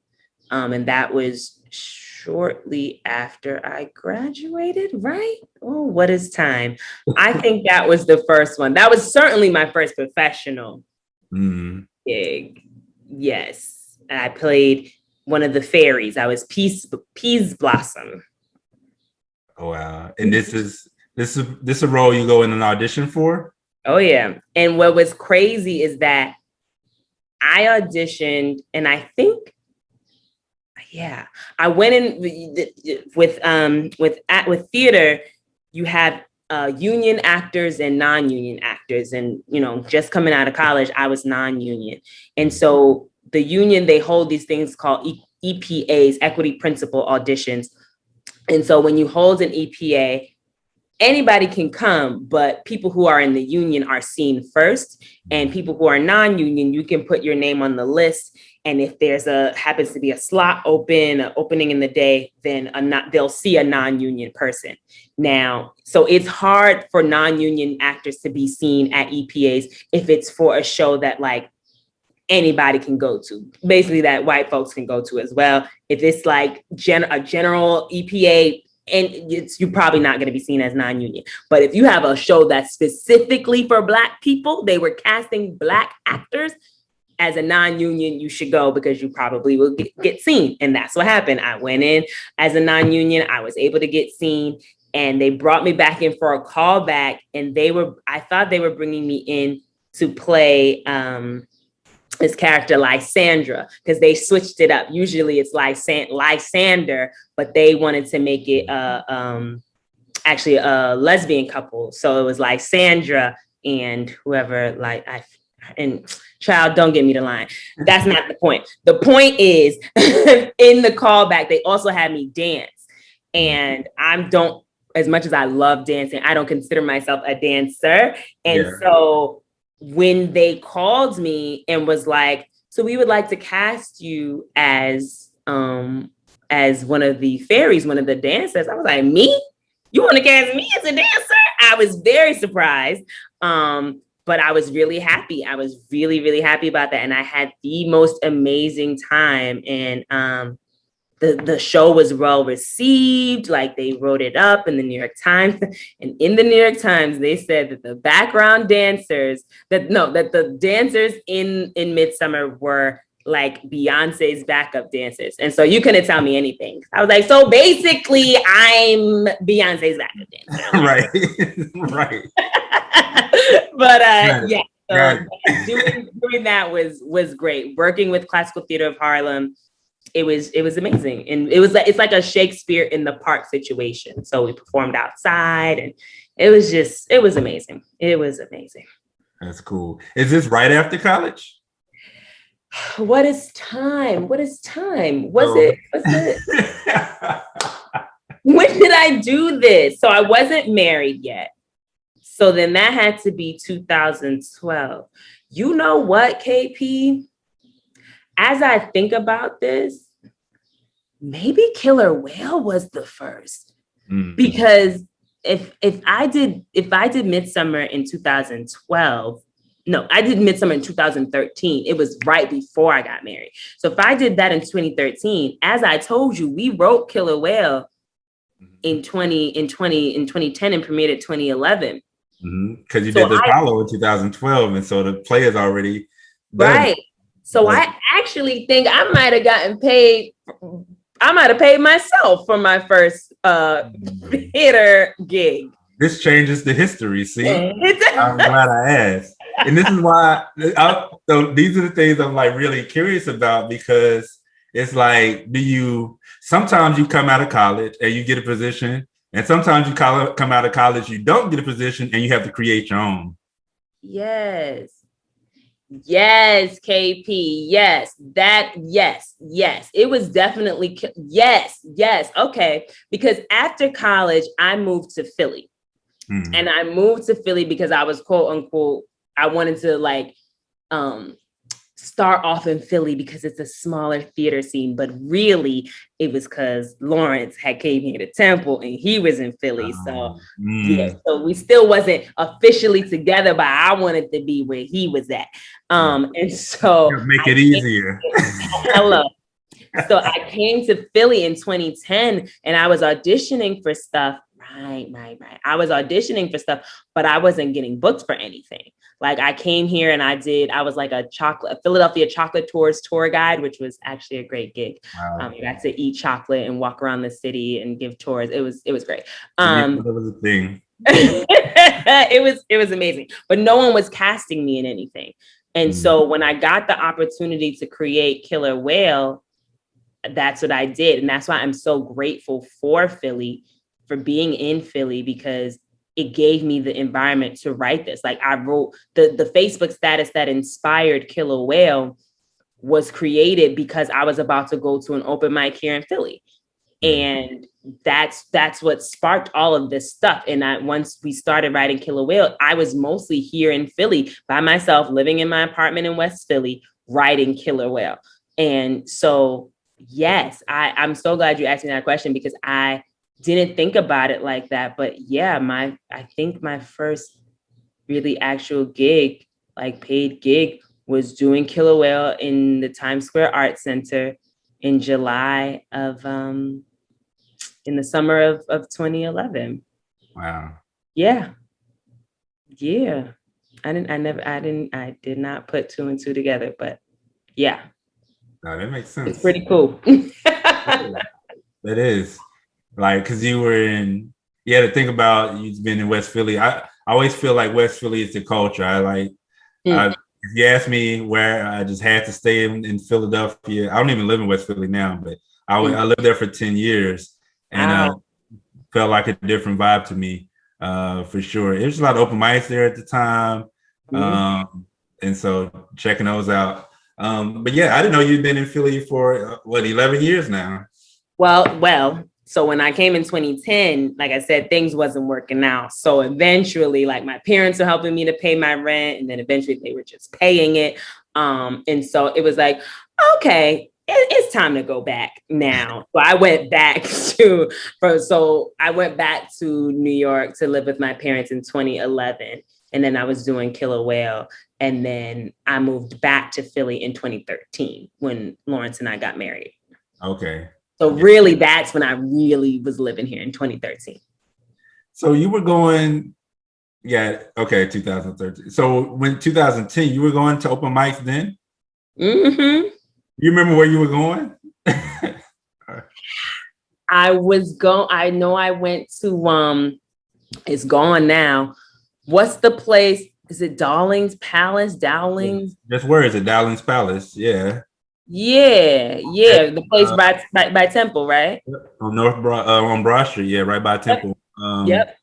And that was shortly after I graduated, right? Oh, what is time? I think that was the first one. That was certainly my first professional gig. Yes. I played one of the fairies. I was Peas Blossom. Oh, wow. And this is a role you go in an audition for? Oh, yeah. And what was crazy is that I auditioned, and I think, I went in with theater. You have union actors and non-union actors, and just coming out of college, I was non-union, and so the union, they hold these things called EPAs, equity principle auditions, and so when you hold an EPA, anybody can come, but people who are in the union are seen first, and people who are non-union, you can put your name on the list. And if there's happens to be a slot opening in the day, then they'll see a non-union person. Now, so it's hard for non-union actors to be seen at EPAs if it's for a show that like anybody can go to, basically that white folks can go to as well. If it's like a general EPA, and you're probably not going to be seen as non-union. But if you have a show that's specifically for Black people, they were casting Black actors as a non-union, you should go because you probably will get seen. And that's what happened. I went in as a non-union. I was able to get seen, and they brought me back in for a callback. And I thought they were bringing me in to play this character Lysandra, because they switched it up. Usually it's Lysander, but they wanted to make it actually a lesbian couple. So it was Lysandra and whoever, and child, don't get me the line. That's not the point. The point is in the callback, they also had me dance. And as much as I love dancing, I don't consider myself a dancer. And so when they called me and was like, so we would like to cast you as one of the fairies, one of the dancers. I was like, me? You want to cast me as a dancer? I was very surprised. But I was really happy. I was really, really happy about that. And I had the most amazing time. And the show was well received. Like, they wrote it up in the New York Times. And in the New York Times, they said that the background dancers, that the dancers in Midsummer were like Beyonce's backup dancers. And so you couldn't tell me anything. I was like, so basically I'm Beyonce's backup dancer. Right. Right. But doing that was great. Working with Classical Theater of Harlem, it was amazing. And it's like a Shakespeare in the Park situation. So we performed outside, and it was amazing. It was amazing. That's cool. Is this right after college? What is time? What is time? Was Oh. it when did I do this? So I wasn't married yet. So then that had to be 2012. You know what, KP? As I think about this, maybe Killer Whale was the first. Because if I did Midsummer in 2012, no, I did Midsummer in 2013. It was right before I got married. So if I did that in 2013, as I told you, we wrote Killer Whale in 2010 and premiered it 2011. Because you did the Apollo in 2012, and so the play is already done. Right. So I actually think I might have gotten paid. I might have paid myself for my first theater gig. This changes the history. See, I'm glad I asked. And this is why. So these are the things I'm like really curious about, because it's like, sometimes you come out of college and you get a position, and sometimes you come out of college, you don't get a position, and you have to create your own. Yes. Yes, KP. Yes. Yes. It was definitely, yes. Okay. Because after college, I moved to Philly. And I moved to Philly because I was quote unquote, I wanted to start off in Philly because it's a smaller theater scene, but really it was because Lawrence had came here to Temple and he was in Philly. So yeah, so we still wasn't officially together, but I wanted to be where he was at. And so make it easier. Hello. So I came to Philly in 2010 and I was auditioning for stuff. Right. I was auditioning for stuff, but I wasn't getting booked for anything. Like I came here and I was like a Philadelphia chocolate tours tour guide, which was actually a great gig. Wow. I got to eat chocolate and walk around the city and give tours. It was great. That was a thing. It was amazing, but no one was casting me in anything. And so when I got the opportunity to create Killer Whale, that's what I did. And that's why I'm so grateful for Philly, for being in Philly, because it gave me the environment to write this. Like I wrote the Facebook status that inspired Killer Whale was created because I was about to go to an open mic here in Philly. And that's what sparked all of this stuff. And once we started writing Killer Whale, I was mostly here in Philly by myself, living in my apartment in West Philly, writing Killer Whale. And so, yes, I'm so glad you asked me that question, because I didn't think about it like that. But yeah, I think my first really actual gig, like paid gig, was doing Killer Whale in the Times Square Art Center in July of in the summer of 2011. Wow. Yeah. I did not put two and two together, but yeah. No, that makes sense. It's pretty cool. That is. Like, because you had to think about, you've been in West Philly. I always feel like West Philly is the culture. If you ask me where, I just had to stay in Philadelphia. I don't even live in West Philly now, but I lived there for 10 years and felt like a different vibe to me, for sure. There was a lot of open mics there at the time. And so checking those out. But yeah, I didn't know you'd been in Philly for 11 years now. Well. So when I came in 2010, like I said, things wasn't working out. So eventually, like my parents were helping me to pay my rent, and then eventually they were just paying it. And so it was like, okay, it's time to go back now. So I went back to New York to live with my parents in 2011. And then I was doing Killer Whale. And then I moved back to Philly in 2013 when Lawrence and I got married. Okay. So really, that's when I really was living here in 2013. So you were going, 2013. So when 2010, you were going to open mics then? Mm-hmm. You remember where you were going? I know I went to, it's gone now. What's the place? Is it Dowling's Palace? Dowling's? That's where is it? Dowling's Palace. Yeah. Yeah, yeah. The place by Temple, right? On on Broad Street, yeah, right by Yep. Temple. Yep.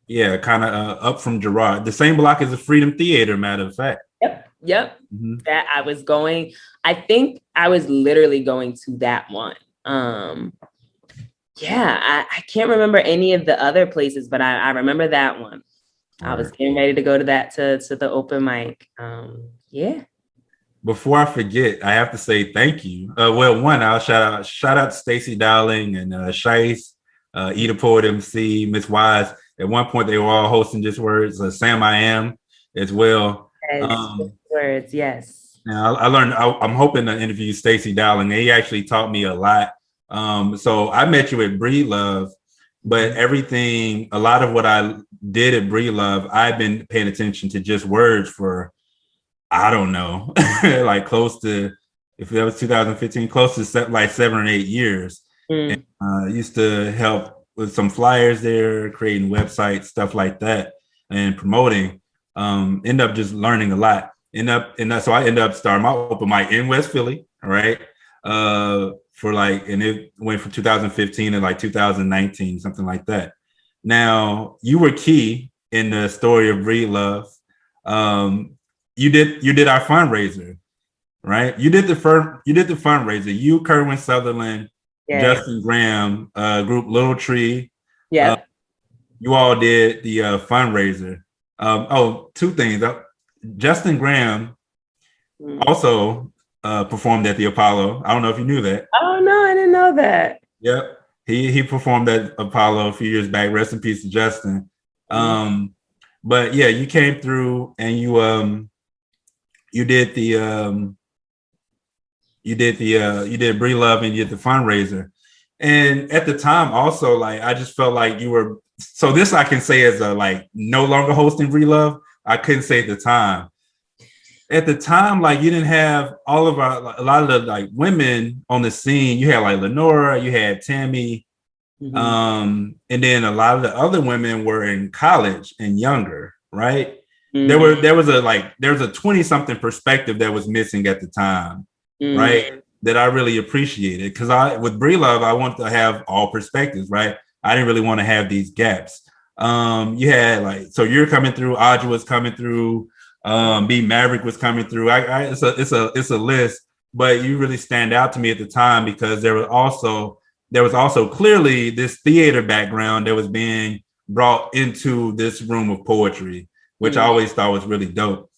Yeah, kind of up from Girard, the same block as the Freedom Theater. Matter of fact. Yep. Yep. Hmm. That I was going. I think I was literally going to that one. Yeah, I can't remember any of the other places, but I remember that one. I was Right. getting ready to go to that to the open mic. Yeah. Before I forget, I have to say thank you. Well, one, I'll shout out to Stacy Dowling and Shice, Eda Poet MC, Miss Wise. At one point, they were all hosting Just Words. Sam I Am as well. Yes. Words. Yes. Now I learned. I'm hoping to interview Stacy Dowling. He actually taught me a lot. So I met you at Breed Love, but everything, a lot of what I did at Breed Love, I've been paying attention to Just Words for, I don't know, like close to, if that was 2015, close to like 7 or 8 years. Mm. And, used to help with some flyers there, creating websites, stuff like that, and promoting. End up just learning a lot. So I ended up starting my open mic in West Philly, all right? For like, and it went from 2015 to like 2019, something like that. Now, you were key in the story of Breed Love. You did our fundraiser, right? You did the fundraiser. You, Kerwin Sutherland, Yeah. Justin Graham, group Little Tree. Yep. You all did the fundraiser. Two things. Justin Graham also performed at the Apollo. I don't know if you knew that. Oh no, I didn't know that. Yep. He performed at Apollo a few years back. Rest in peace to Justin. But yeah, you came through and you did you did Bree Love and you did the fundraiser. And at the time also, like, I just felt like you were, so this I can say as a, like, no longer hosting Bree Love. I couldn't say at the time. At the time, like, you didn't have all of our, like, a lot of the, like, women on the scene. You had like Lenora, you had Tammy, and then a lot of the other women were in college and younger, right? There was a 20-something perspective that was missing at the time, right? That I really appreciated, because with Bree Love, I wanted to have all perspectives, right? I didn't really want to have these gaps. You had, like, so you're coming through, Audra was coming through, B Maverick was coming through. It's a list, but you really stand out to me at the time because there was also clearly this theater background that was being brought into this room of poetry, which I always thought was really dope.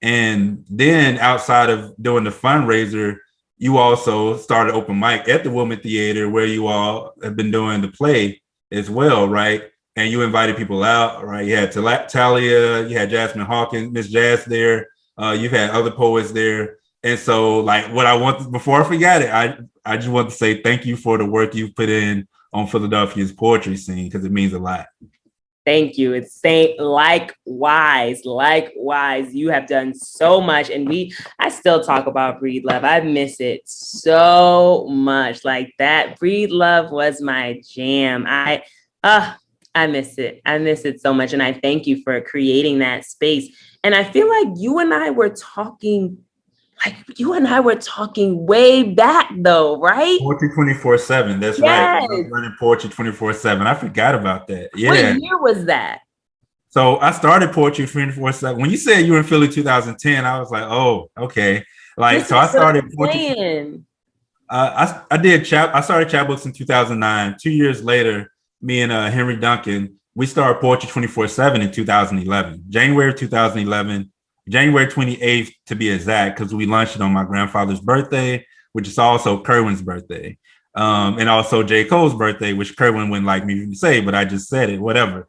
And then outside of doing the fundraiser, you also started open mic at the Woman Theater, where you all have been doing the play as well, right? And you invited people out, right? You had Talia, you had Jasmine Hawkins, Miss Jazz there. You've had other poets there. And so, like, what I want, before I forget it, I just want to say thank you for the work you've put in on Philadelphia's poetry scene, because it means a lot. Thank you. It's likewise. You have done so much, and I still talk about Breed Love. I miss it so much. Like, that Breed Love was my jam. I miss it. I miss it so much, and I thank you for creating that space. And I feel like you and I were talking way back, though, right? Poetry 24/7. That's right. I was running Poetry 24/7. I forgot about that. Yeah. What year was that? So I started Poetry 24/7. When you said you were in Philly 2010, I was like, oh, okay. Like, so I started Poetry. I did I started Chapbooks in 2009. 2 years later, me and Henry Duncan, we started Poetry 24/7 in 2011, January 2011. January 28th to be exact, because we launched it on my grandfather's birthday, which is also Kerwin's birthday, and also J. Cole's birthday, which Kerwin wouldn't like me to say, but I just said it, whatever.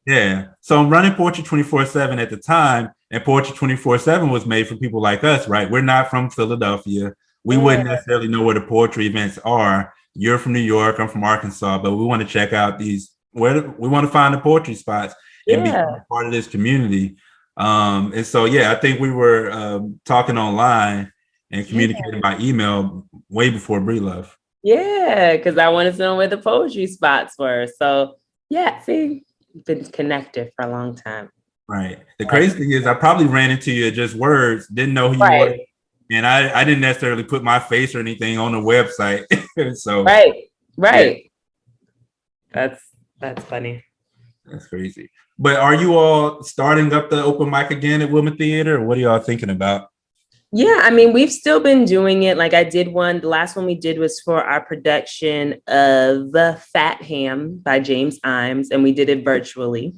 Yeah, so I'm running Poetry 24/7 at the time, and Poetry 24/7 was made for people like us, right? We're not from Philadelphia. We wouldn't necessarily know where the poetry events are. You're from New York, I'm from Arkansas, but we want to check out we want to find the poetry spots and be part of this community. And so, yeah, I think we were talking online and communicating by email way before Bree Love. Yeah, because I wanted to know where the poetry spots were. So, yeah, see, been connected for a long time. Right. The crazy thing is I probably ran into you at just words, didn't know who you were. Right, And I didn't necessarily put my face or anything on the website. So right, yeah, right. That's funny. that's crazy. But are you all starting up the open mic again at Wilma Theater? Or what are y'all thinking about? Yeah, I mean, we've still been doing it. Like I did one, the last one we did was for our production of Fat Ham by James Imes, and we did it virtually.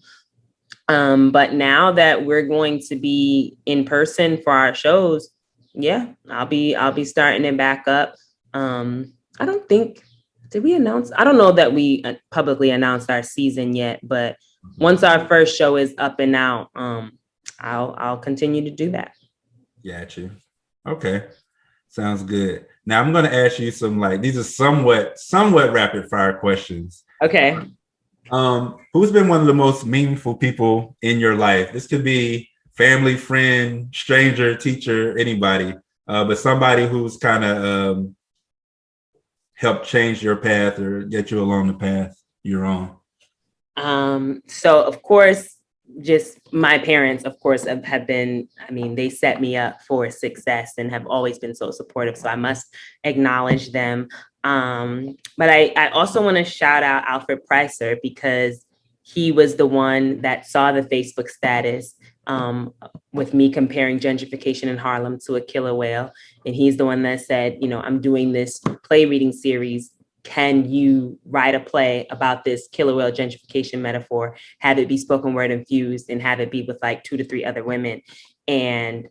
But now that we're going to be in person for our shows, yeah, I'll be starting it back up. I don't think did we announce? I don't know that we publicly announced our season yet, but once our first show is up and out, I'll continue to do that. Got you. Okay. Sounds good. Now I'm gonna ask you some like these are somewhat rapid fire questions. Okay. Who's been one of the most meaningful people in your life? This could be family, friend, stranger, teacher, anybody, but somebody who's kind of helped change your path or get you along the path you're on. So of course, just my parents, of course, have been, I mean, they set me up for success and have always been so supportive. So I must acknowledge them. But I also want to shout out Alfred Pricer because he was the one that saw the Facebook status with me comparing gentrification in Harlem to a killer whale. And he's the one that said, you know, I'm doing this play reading series. Can you write a play about this killer whale gentrification metaphor, have it be spoken word infused and have it be with like 2 to 3 other women? And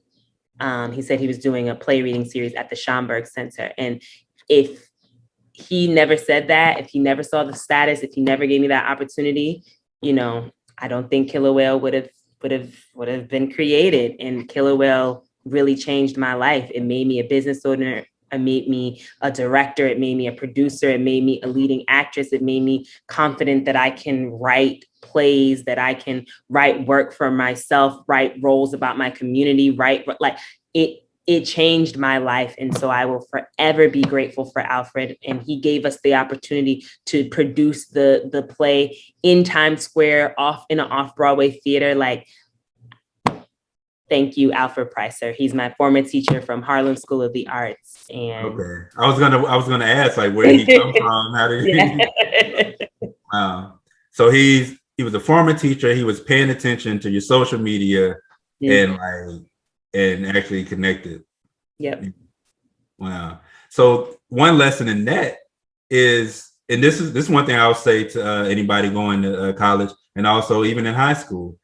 he said he was doing a play reading series at the Schomburg Center. And if he never said that, if he never saw the status, if he never gave me that opportunity, you know, I don't think Killer Whale would have been created. And Killer Whale really changed my life. It made me a business owner. It made me a director. It made me a producer. It made me a leading actress. It made me confident that I can write plays, that I can write work for myself, write roles about my community, write like it changed my life. And so I will forever be grateful for Alfred. And he gave us the opportunity to produce the play in Times Square off in an off-Broadway theater. Like, thank you, Alfred Pricer. He's my former teacher from Harlem School of the Arts. And Okay. I was gonna ask like where did he come from? How did he Wow. So he was a former teacher, he was paying attention to your social media and actually connected. Yep. Wow. So one lesson in that is, and this is one thing I'll say to anybody going to college and also even in high school,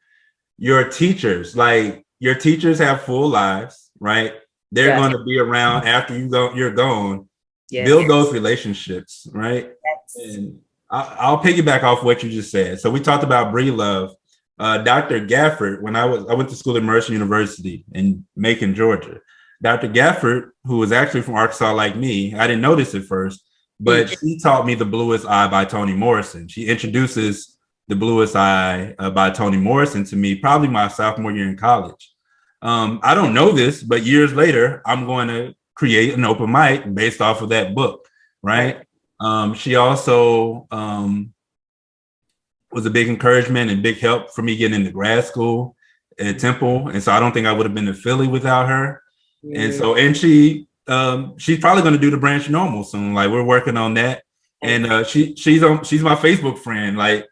your teachers have full lives, right? They're going to be around after you're gone. Yes. Build those relationships, right? Yes. And I'll piggyback off what you just said. So we talked about Bree Love. Dr. Gafford, when I went to school at Mercer University in Macon, Georgia. Dr. Gafford, who was actually from Arkansas like me, I didn't know this at first, but she taught me The Bluest Eye by Toni Morrison. She introduces The Bluest Eye by Toni Morrison to me probably my sophomore year in college. I don't know this, but years later, I'm going to create an open mic based off of that book, right? She also was a big encouragement and big help for me getting into grad school at Temple. And so I don't think I would have been to Philly without her. And so, and she's probably going to do the branch normal soon. Like we're working on that. And she's my Facebook friend. Like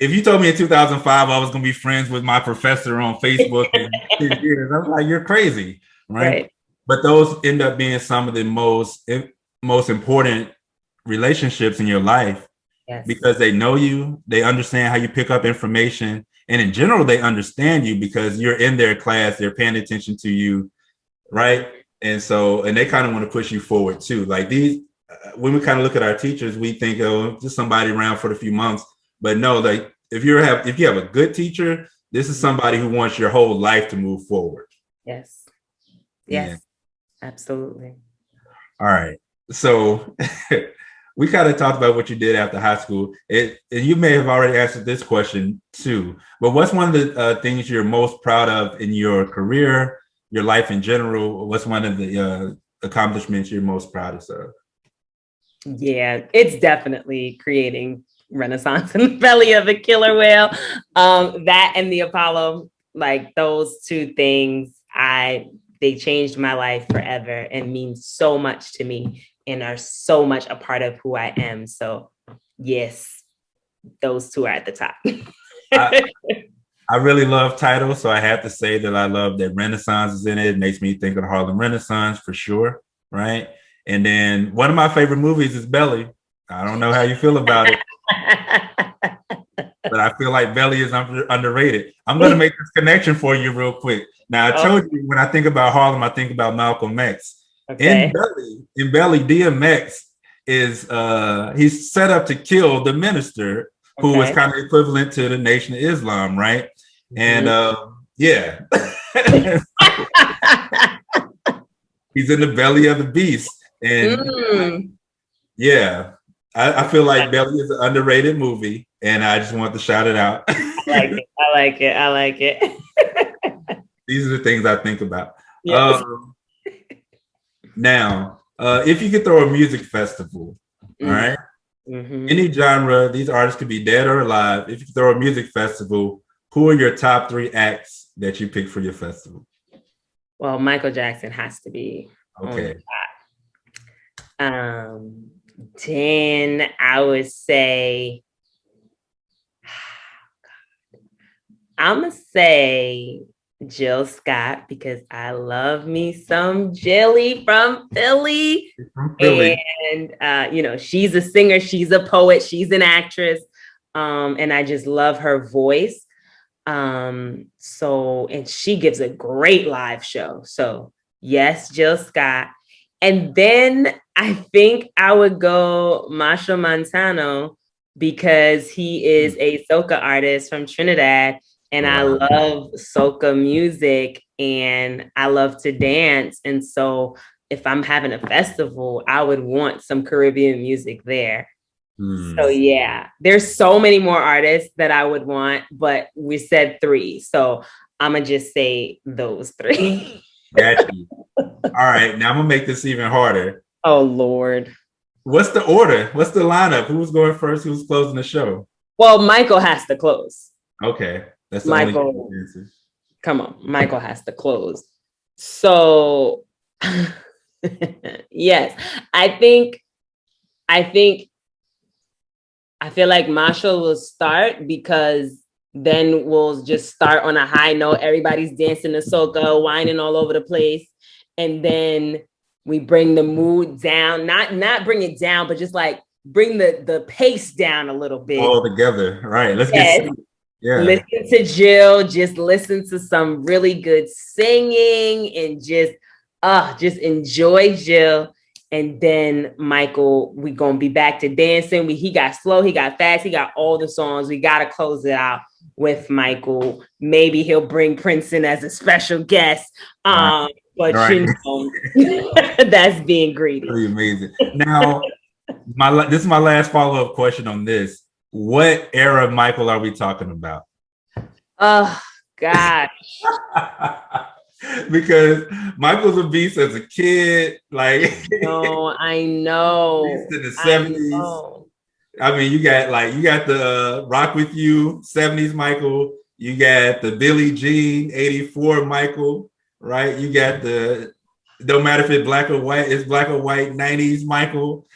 if you told me in 2005, I was going to be friends with my professor on Facebook in 10 years, I was like, you're crazy. Right. But those end up being some of the most important relationships in your life. Yes. Because they know you, they understand how you pick up information. And in general, they understand you because you're in their class, they're paying attention to you. Right. And so, and they kind of want to push you forward too. Like these, when we kind of look at our teachers, we think, oh, just somebody around for a few months. But no, like if you have a good teacher, this is somebody who wants your whole life to move forward. Yes. Yes, yeah. Absolutely. All right. So we kind of talked about what you did after high school. And you may have already answered this question too, but what's one of the things you're most proud of in your career, your life in general? What's one of the accomplishments you're most proudest of? Yeah, it's definitely creating Renaissance in the belly of a killer whale. That and the Apollo, like those two things, they changed my life forever and mean so much to me and are so much a part of who I am. So yes, those two are at the top. I, I really love Tidal, so I have to say that I love that Renaissance is in it. It makes me think of the Harlem Renaissance for sure, right? And then one of my favorite movies is Belly. I don't know how you feel about it, but I feel like Belly is underrated. I'm going to make this connection for you real quick. Now, I told you when I think about Harlem, I think about Malcolm X. Okay. In Belly, DMX is he's set up to kill the minister, who was kind of equivalent to the Nation of Islam, right? And yeah, he's in the belly of the beast, and yeah, I feel like Belly is an underrated movie, and I just want to shout it out. I like it. These are the things I think about. Yes. Now, if you could throw a music festival, all right, any genre, these artists could be dead or alive. If you could throw a music festival, who are your top 3 acts that you pick for your festival? Well, Michael Jackson has to be okay. Then I would say, I'm gonna say Jill Scott, because I love me some Jilly from Philly. And she's a singer, she's a poet, she's an actress, and I just love her voice. And she gives a great live show. So yes, Jill Scott. And then I think I would go Masha Montano, because he is a soca artist from Trinidad. And I love soca music and I love to dance. And so if I'm having a festival, I would want some Caribbean music there. So yeah, there's so many more artists that I would want, but we said 3. So I'm going to just say those 3. Got you. All right, now I'm going to make this even harder. Oh, Lord. What's the order? What's the lineup? Who's going first? Who's closing the show? Well, Michael has to close. Okay. That's Michael. Come on. Michael has to close. So yes, I feel like Marshall will start, because then we'll just start on a high note. Everybody's dancing the soca, whining all over the place. And then we bring the mood down, not bring it down, but just like bring the pace down a little bit. All together. Right. Let's get Listen to Jill, just listen to some really good singing and just enjoy Jill. And then Michael, we gonna be back to dancing. He got slow, he got fast, he got all the songs. We gotta close it out with Michael. Maybe he'll bring Prince in as a special guest. But that's being greedy. Really amazing. Now, this is my last follow-up question on this. What era of Michael are we talking about? Oh, gosh. Because Michael's a beast as a kid. Like, no, I know. In the 70s. I mean, you got the Rock With You 70s Michael. You got the Billie Jean 84 Michael, right? You got the don't matter if it's black or white, it's black or white 90s Michael.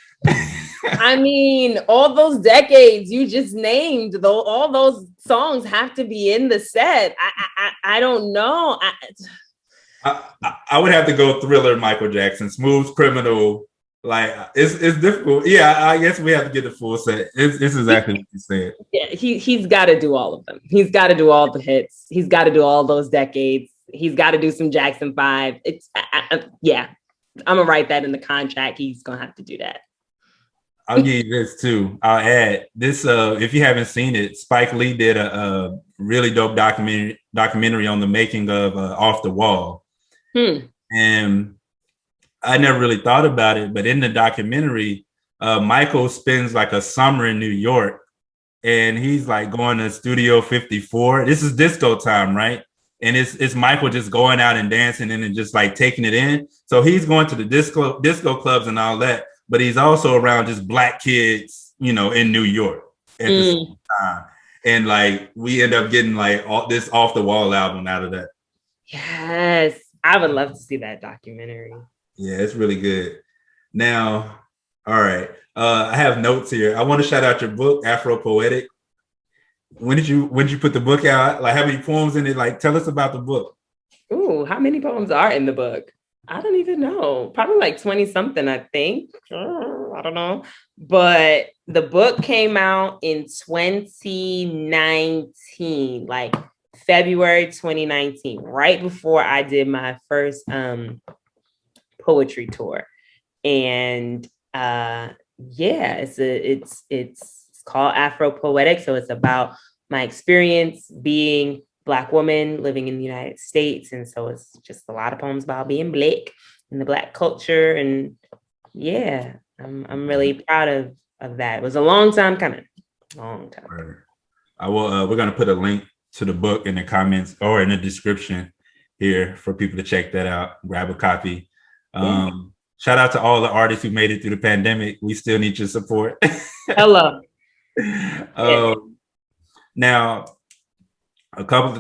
I mean, all those decades you just named, though, all those songs have to be in the set. I don't know. I would have to go Thriller, Michael Jackson, Smooth Criminal. Like it's difficult. Yeah, I guess we have to get the full set. It's exactly what you said. Yeah, he's got to do all of them. He's got to do all the hits. He's got to do all those decades. He's got to do some Jackson 5. Yeah, I'm gonna write that in the contract. He's gonna have to do that. I'll give you this too. I'll add this. If you haven't seen it, Spike Lee did a really dope documentary on the making of Off the Wall. And I never really thought about it, but in the documentary, Michael spends like a summer in New York, and he's like going to Studio 54. This is disco time, right? And it's Michael just going out and dancing and just like taking it in. So he's going to the disco clubs and all that, but he's also around just black kids, in New York. at the same time. And like we end up getting like this off the wall album out of that. Yes, I would love to see that documentary. Yeah, it's really good. Now, all right. I have notes here. I want to shout out your book, Afro Poetic. When did you put the book out? Like how many poems in it? Like tell us about the book. Ooh, how many poems are in the book? I don't even know. Probably like 20 something, I think. I don't know. But the book came out in 2019, like February 2019, right before I did my first poetry tour. And yeah, it's called Afro Poetic. So it's about my experience being Black woman living in the United States. And so it's just a lot of poems about being Black and the Black culture. And yeah, I'm really proud of that. It was a long time coming. Long time. I will we're gonna put a link to the book in the comments or in the description here for people to check that out, grab a copy. Yeah. Shout out to all the artists who made it through the pandemic. We still need your support. Hello. Now,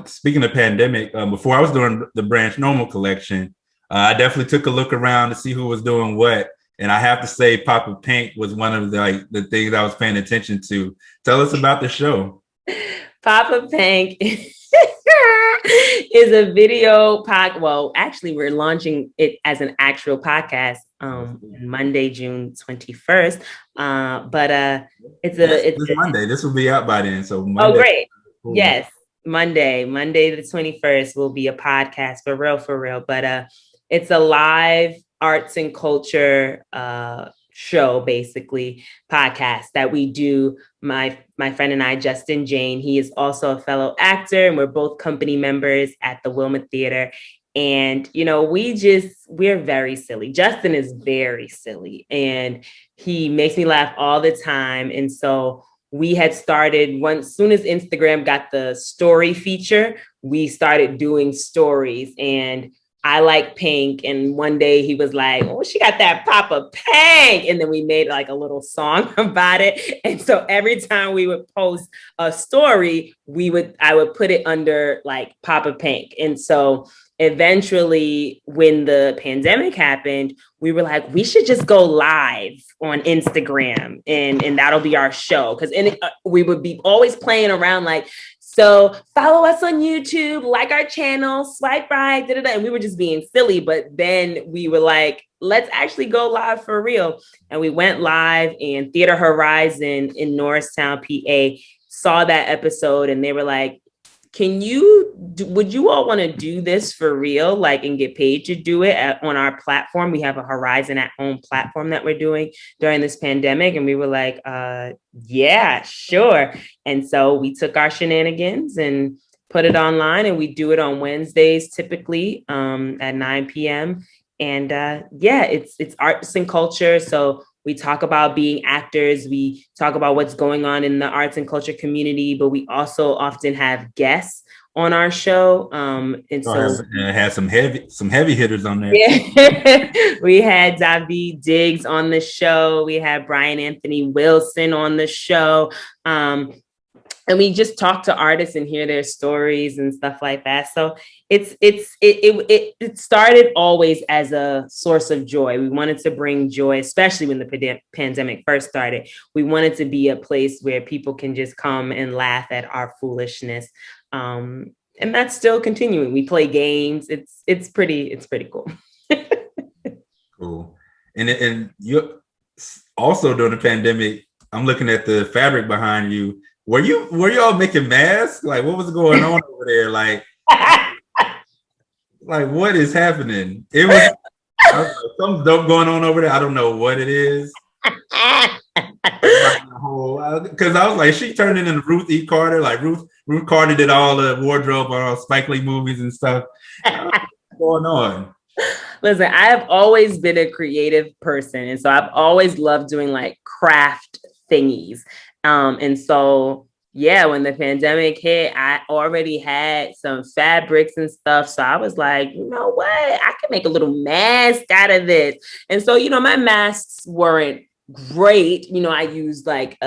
speaking of pandemic, before I was doing the Branch Normal collection, I definitely took a look around to see who was doing what. And I have to say, Papa Pink was one of the things I was paying attention to. Tell us about the show. Papa Pink is a video podcast. Well, actually, we're launching it as an actual podcast Monday, June 21st. But it's Monday. This will be out by then. So Monday. Oh, great. Cool. Yes. Monday the 21st will be a podcast for real. But it's a live arts and culture show, basically podcast that we do. My friend and I, Justin Jane, he is also a fellow actor, and we're both company members at the Wilma Theater. And, you know, we're very silly. Justin is very silly and he makes me laugh all the time. And so we had started soon as Instagram got the story feature, we started doing stories. And I like Pink. And one day he was like, oh, she got that Papa Pink. And then we made like a little song about it. And so every time we would post a story, I would put it under like Papa Pink. And so eventually when the pandemic happened, we were like, we should just go live on Instagram and that'll be our show. Because we would be always playing around like, so follow us on YouTube, like our channel, swipe right, and we were just being silly. But then we were like, let's actually go live for real. And we went live, and Theater Horizon in Norristown, PA, saw that episode, and they were like, would you all want to do this for real, like, and get paid to do it on our platform? We have a Horizon at Home platform that we're doing during this pandemic. And we were like, yeah, sure. And so we took our shenanigans and put it online, and we do it on Wednesdays, typically at 9 p.m. And yeah, it's arts and culture. So we talk about being actors. We talk about what's going on in the arts and culture community, but we also often have guests on our show. And so it has some heavy hitters on there. Yeah. We had David Diggs on the show. We had Brian Anthony Wilson on the show. And we just talk to artists and hear their stories and stuff like that. So it started always as a source of joy. We wanted to bring joy, especially when the pandemic first started. We wanted to be a place where people can just come and laugh at our foolishness. And that's still continuing. We play games. It's pretty cool. Cool. And you also during the pandemic, I'm looking at the fabric behind you. Were y'all making masks? Like, what was going on over there? Like what is happening? It was something dope going on over there. I don't know what it is. Because I was like, she turned into Ruth E. Carter. Like Ruth Carter did all the wardrobe on all Spike Lee movies and stuff. What's going on? Listen, I have always been a creative person. And so I've always loved doing like craft thingies. And so, yeah, when the pandemic hit, I already had some fabrics and stuff. So I was like, you know what? I can make a little mask out of this. And so, you know, my masks weren't great. You know, I used like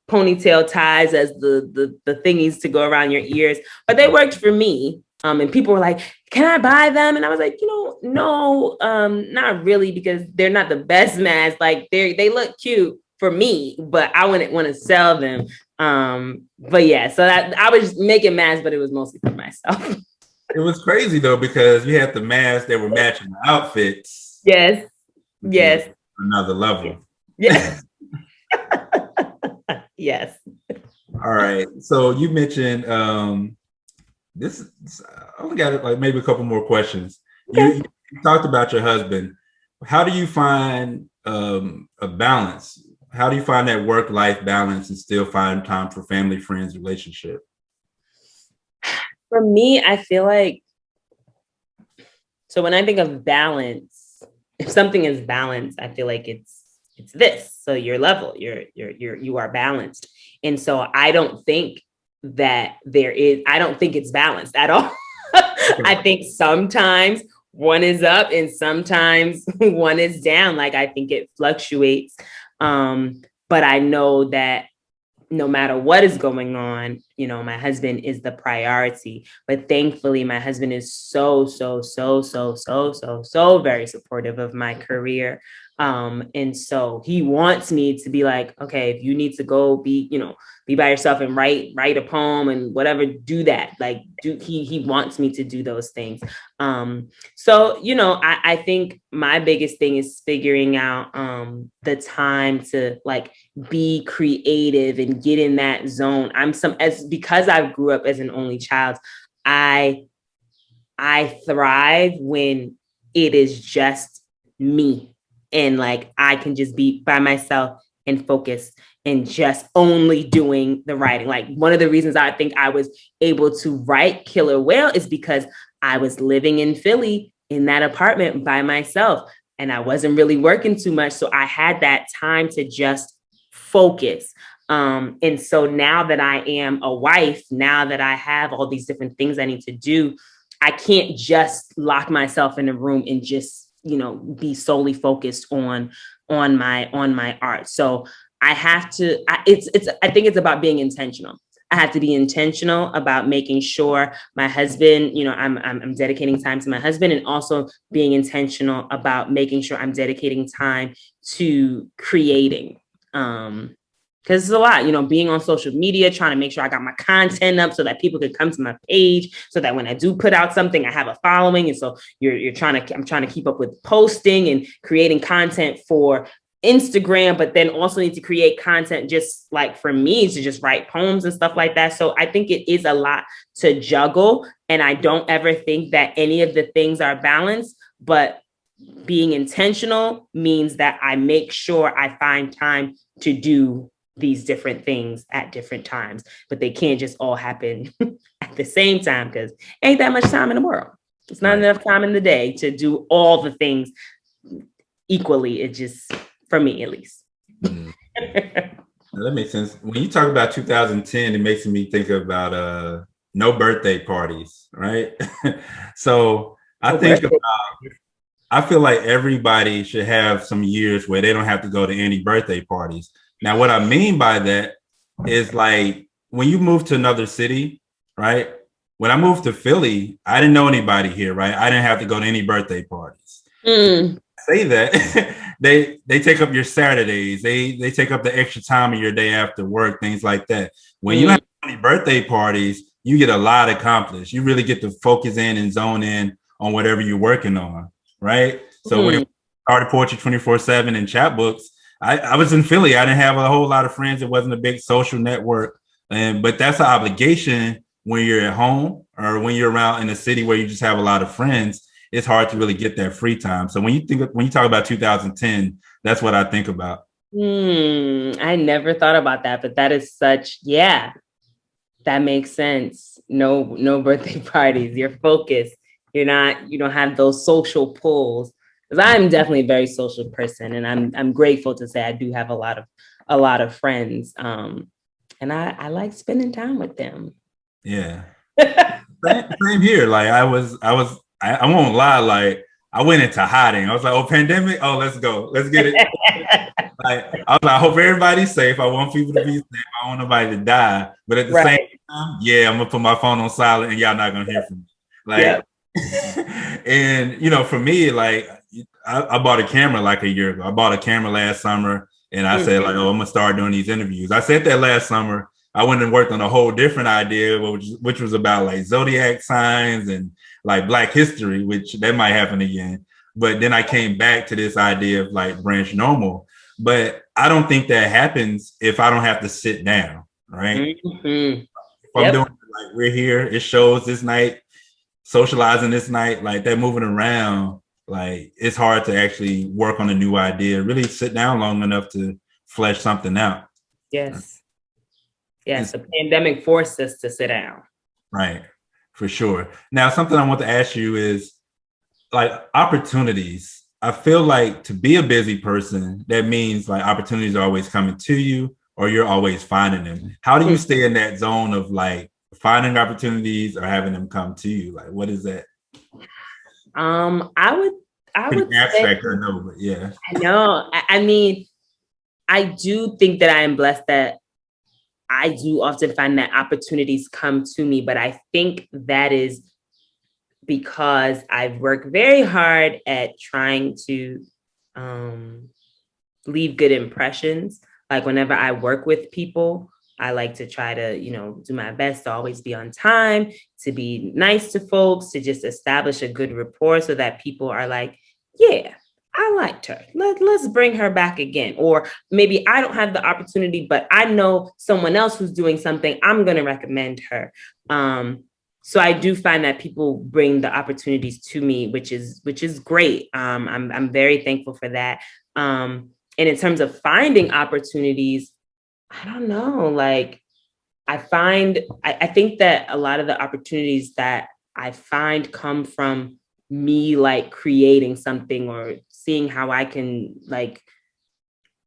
ponytail ties as the thingies to go around your ears, but they worked for me. And people were like, "Can I buy them?" And I was like, no, not really, because they're not the best masks. Like they look cute for me, but I wouldn't want to sell them. But yeah, so that I was making masks, but it was mostly for myself. It was crazy though, because you had the masks that were matching the outfits, Yes, which is yes, another level. yes, yes. All right. So you mentioned this. I only got like maybe a couple more questions. Okay. You talked about your husband. How do you find a balance? How do you find that work-life balance and still find time for family, friends, relationship? For me, I feel like, so when I think of balance, if something is balanced, I feel like it's this. So you're level, you are balanced. And so I don't think it's balanced at all. I think sometimes one is up and sometimes one is down. Like I think it fluctuates. But I know that no matter what is going on, my husband is the priority. But thankfully, my husband is so, so, so, so, so, so, so very supportive of my career. And so he wants me to be like, okay, if you need to go be by yourself and write a poem and whatever, do that. Like he wants me to do those things. So, I think my biggest thing is figuring out the time to like be creative and get in that zone. Because I grew up as an only child, I thrive when it is just me and like I can just be by myself and focus and just only doing the writing. Like one of the reasons I think I was able to write Killer Whale is because I was living in Philly in that apartment by myself and I wasn't really working too much. So I had that time to just focus. And so now that I am a wife, now that I have all these different things I need to do, I can't just lock myself in a room and just, be solely focused on my art. So I have to, I think it's about being intentional. I have to be intentional about making sure my husband, I'm dedicating time to my husband, and also being intentional about making sure I'm dedicating time to creating. Because it's a lot, being on social media, trying to make sure I got my content up so that people could come to my page, so that when I do put out something, I have a following. And so I'm trying to keep up with posting and creating content for Instagram, but then also need to create content just like for me to just write poems and stuff like that. So I think it is a lot to juggle. And I don't ever think that any of the things are balanced, but being intentional means that I make sure I find time to do these different things at different times, but they can't just all happen at the same time because ain't that much time in the world. It's not enough time in the day to do all the things equally. It just, for me at least. That makes sense. When you talk about 2010, it makes me think about no birthday parties, right? So I feel like everybody should have some years where they don't have to go to any birthday parties. Now, what I mean by that is like when you move to another city, right? When I moved to Philly, I didn't know anybody here, right? I didn't have to go to any birthday parties. Say that they take up your Saturdays, they take up the extra time of your day after work, things like that. When you have any birthday parties, you get a lot accomplished. You really get to focus in and zone in on whatever you're working on, right? So when we started Poetry 24/7 and Chapbooks, I was in Philly. I didn't have a whole lot of friends. It wasn't a big social network, but that's an obligation when you're at home or when you're around in a city where you just have a lot of friends. It's hard to really get that free time. So when you talk about 2010, that's what I think about. I never thought about that, but that is that makes sense. No birthday parties. You're focused. You don't have those social pulls. Because I'm definitely a very social person, and I'm grateful to say I do have a lot of friends. And I like spending time with them. Yeah. Same here. Like I won't lie, like I went into hiding. I was like, oh, pandemic. Oh, let's go. Let's get it. Like, I was like, I hope everybody's safe. I want people to be safe. I don't want nobody to die. But at the same Right. time, yeah, I'm gonna put my phone on silent and y'all not gonna hear from me. Like, and for me, like I bought a camera like a year ago. I bought a camera last summer and I said, like, oh, I'm gonna start doing these interviews. I said that last summer. I went and worked on a whole different idea, which was about like zodiac signs and like Black history, which that might happen again. But then I came back to this idea of like branch normal. But I don't think that happens if I don't have to sit down, right? Mm-hmm. If I'm doing like we're here, it shows this night, socializing this night, like that moving around, like it's hard to actually work on a new idea, really sit down long enough to flesh something out. Yes. Yes, the pandemic forced us to sit down. Right, for sure. Now, something I want to ask you is like opportunities. I feel like to be a busy person, that means like opportunities are always coming to you or you're always finding them. How do you stay in that zone of like finding opportunities or having them come to you? Like, what is that? I would Abstract, say, I know, but yeah. I know. I mean, I do think that I am blessed that I do often find that opportunities come to me, but I think that is because I've worked very hard at trying to leave good impressions. Like whenever I work with people, I like to try to, do my best to always be on time, to be nice to folks, to just establish a good rapport so that people are like, yeah, I liked her. Let's bring her back again. Or maybe I don't have the opportunity, but I know someone else who's doing something. I'm going to recommend her. So I do find that people bring the opportunities to me, which is great. I'm very thankful for that. And in terms of finding opportunities, I don't know. Like I think that a lot of the opportunities that I find come from me like creating something or seeing how I can like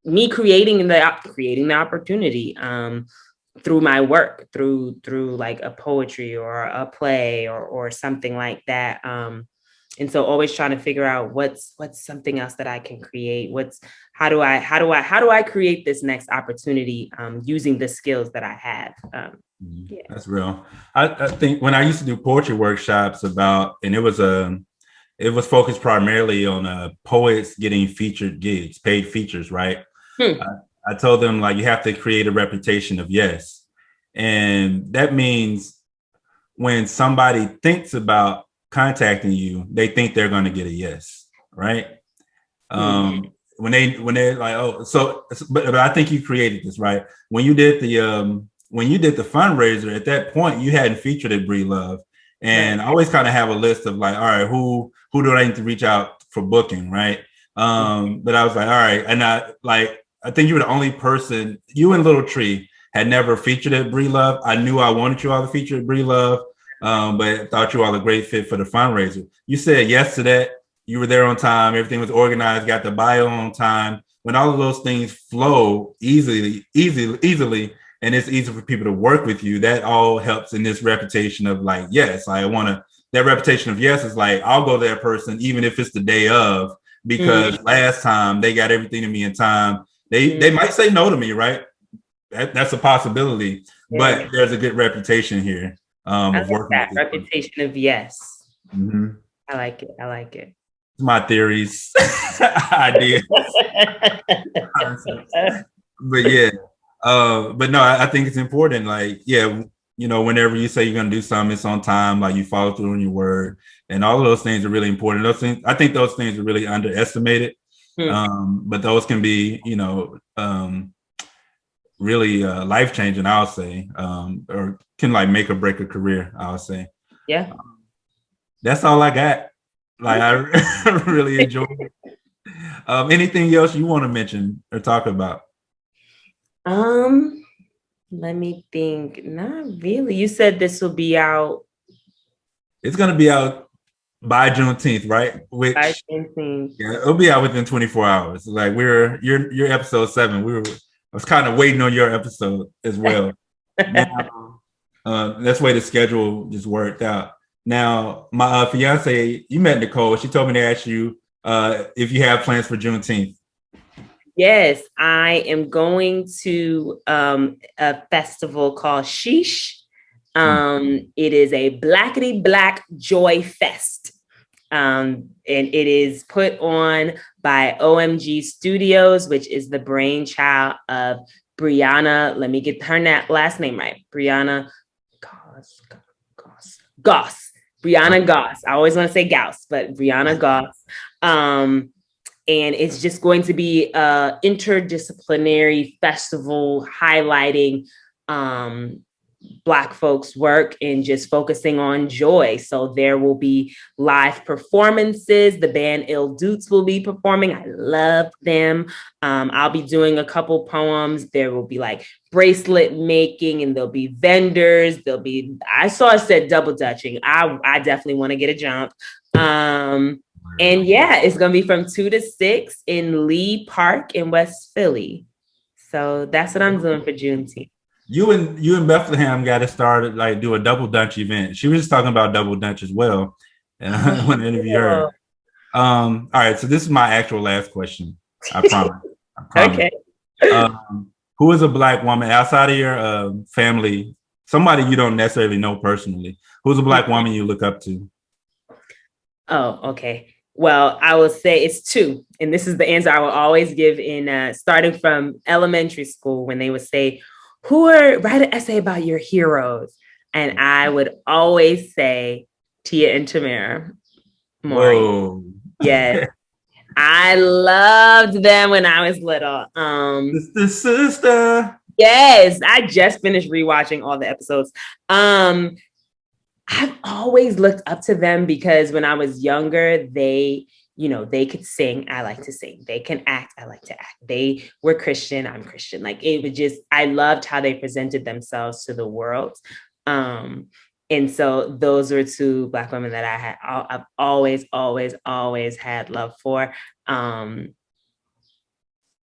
me creating the opportunity through my work, through like a poetry or a play or something like that. And so always trying to figure out what's something else that I can create. How do I create this next opportunity using the skills that I have? Yeah. That's real. I think when I used to do poetry workshops and it was focused primarily on poets getting featured gigs, paid features, right? I told them like you have to create a reputation of yes. And that means when somebody thinks about contacting you, they think they're going to get a yes, right? When they're like, oh, but I think you created this, right? When you did the fundraiser, at that point you hadn't featured at Bree Love. And I always kind of have a list of like, all right, who do I need to reach out for booking, right? But I was like, all right, and I think you were the only person. You and Little Tree had never featured at Bree Love. I knew I wanted you all to feature at Bree Love, but thought you all a great fit for the fundraiser. You said yes to that. You were there on time. Everything was organized. Got the bio on time. When all of those things flow easily, and it's easy for people to work with you, that all helps in this reputation of like, yes, I want to. That reputation of yes is like, I'll go to that person even if it's the day of, because last time they got everything to me in time. They might say no to me, right? That's a possibility, but there's a good reputation here of working. That reputation of yes. Mm-hmm. I like it. My theories, ideas, but yeah. But no, I think it's important. Like, yeah, whenever you say you're going to do something, it's on time. Like you follow through on your word, and all of those things are really important. Those things, I think, those things are really underestimated. But those can be, really life changing. I'll say, or can like make or break a career. I'll say. Yeah. That's all I got. Like I really enjoyed it. Anything else you want to mention or talk about? Let me think. Not really. You said this will be out. It's going to be out by Juneteenth, right? By Juneteenth. Yeah, it'll be out within 24 hours. Like you're episode 7. I was kind of waiting on your episode as well. Now, that's the way the schedule just worked out. Now, my fiance, you met Nicole. She told me to ask you if you have plans for Juneteenth. Yes, I am going to a festival called Sheesh. It is a blackety black joy fest. And it is put on by OMG Studios, which is the brainchild of Brianna. Let me get her last name right. Brianna Goss. Brianna Goss. I always want to say Gauss, but Brianna Goss. And it's just going to be an interdisciplinary festival highlighting Black folks' work and just focusing on joy. So there will be live performances. The band Ill Dutes will be performing. I love them. I'll be doing a couple poems. There will be like bracelet making, and there'll be vendors. I saw it said double dutching. I definitely want to get a jump. And yeah, it's going to be from 2 to 6 in Lee Park in West Philly. So that's what I'm doing for Juneteenth. You and Bethlehem got to start like do a double dutch event. She was just talking about double dutch as well. And I want to interview her. All right, so this is my actual last question. I promise. Okay. Who is a Black woman outside of your family? Somebody you don't necessarily know personally. Who's a Black woman you look up to? Oh, okay. Well, I will say it's 2. And this is the answer I will always give in starting from elementary school when they would say, write an essay about your heroes. And I would always say Tia and Tamara Maury. Whoa. Yes. I loved them when I was little. Sister. Yes, I just finished rewatching all the episodes. I've always looked up to them because when I was younger, they could sing. I like to sing. They can act. I like to act. They were Christian. I'm Christian. Like it was just, I loved how they presented themselves to the world. And so those were 2 Black women that I've always had love for.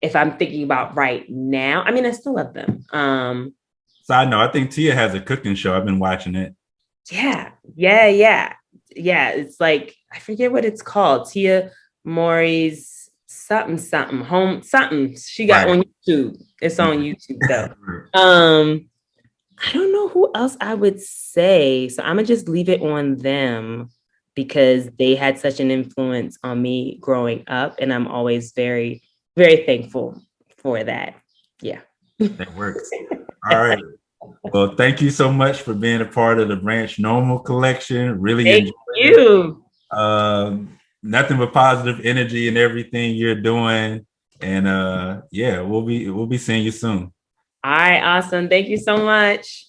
If I'm thinking about right now, I mean, I still love them. Side note, I think Tia has a cooking show. I've been watching it. Yeah. It's like, I forget what it's called. Tia Maury's something home something. She got on YouTube. It's on YouTube though. I don't know who else I would say. So I'm gonna just leave it on them because they had such an influence on me growing up, and I'm always very, very thankful for that. Yeah. That works. All right. Well, thank you so much for being a part of the Branch Normal collection. Really thank you. Nothing but positive energy and everything you're doing. And we'll be seeing you soon. All right, awesome. Thank you so much.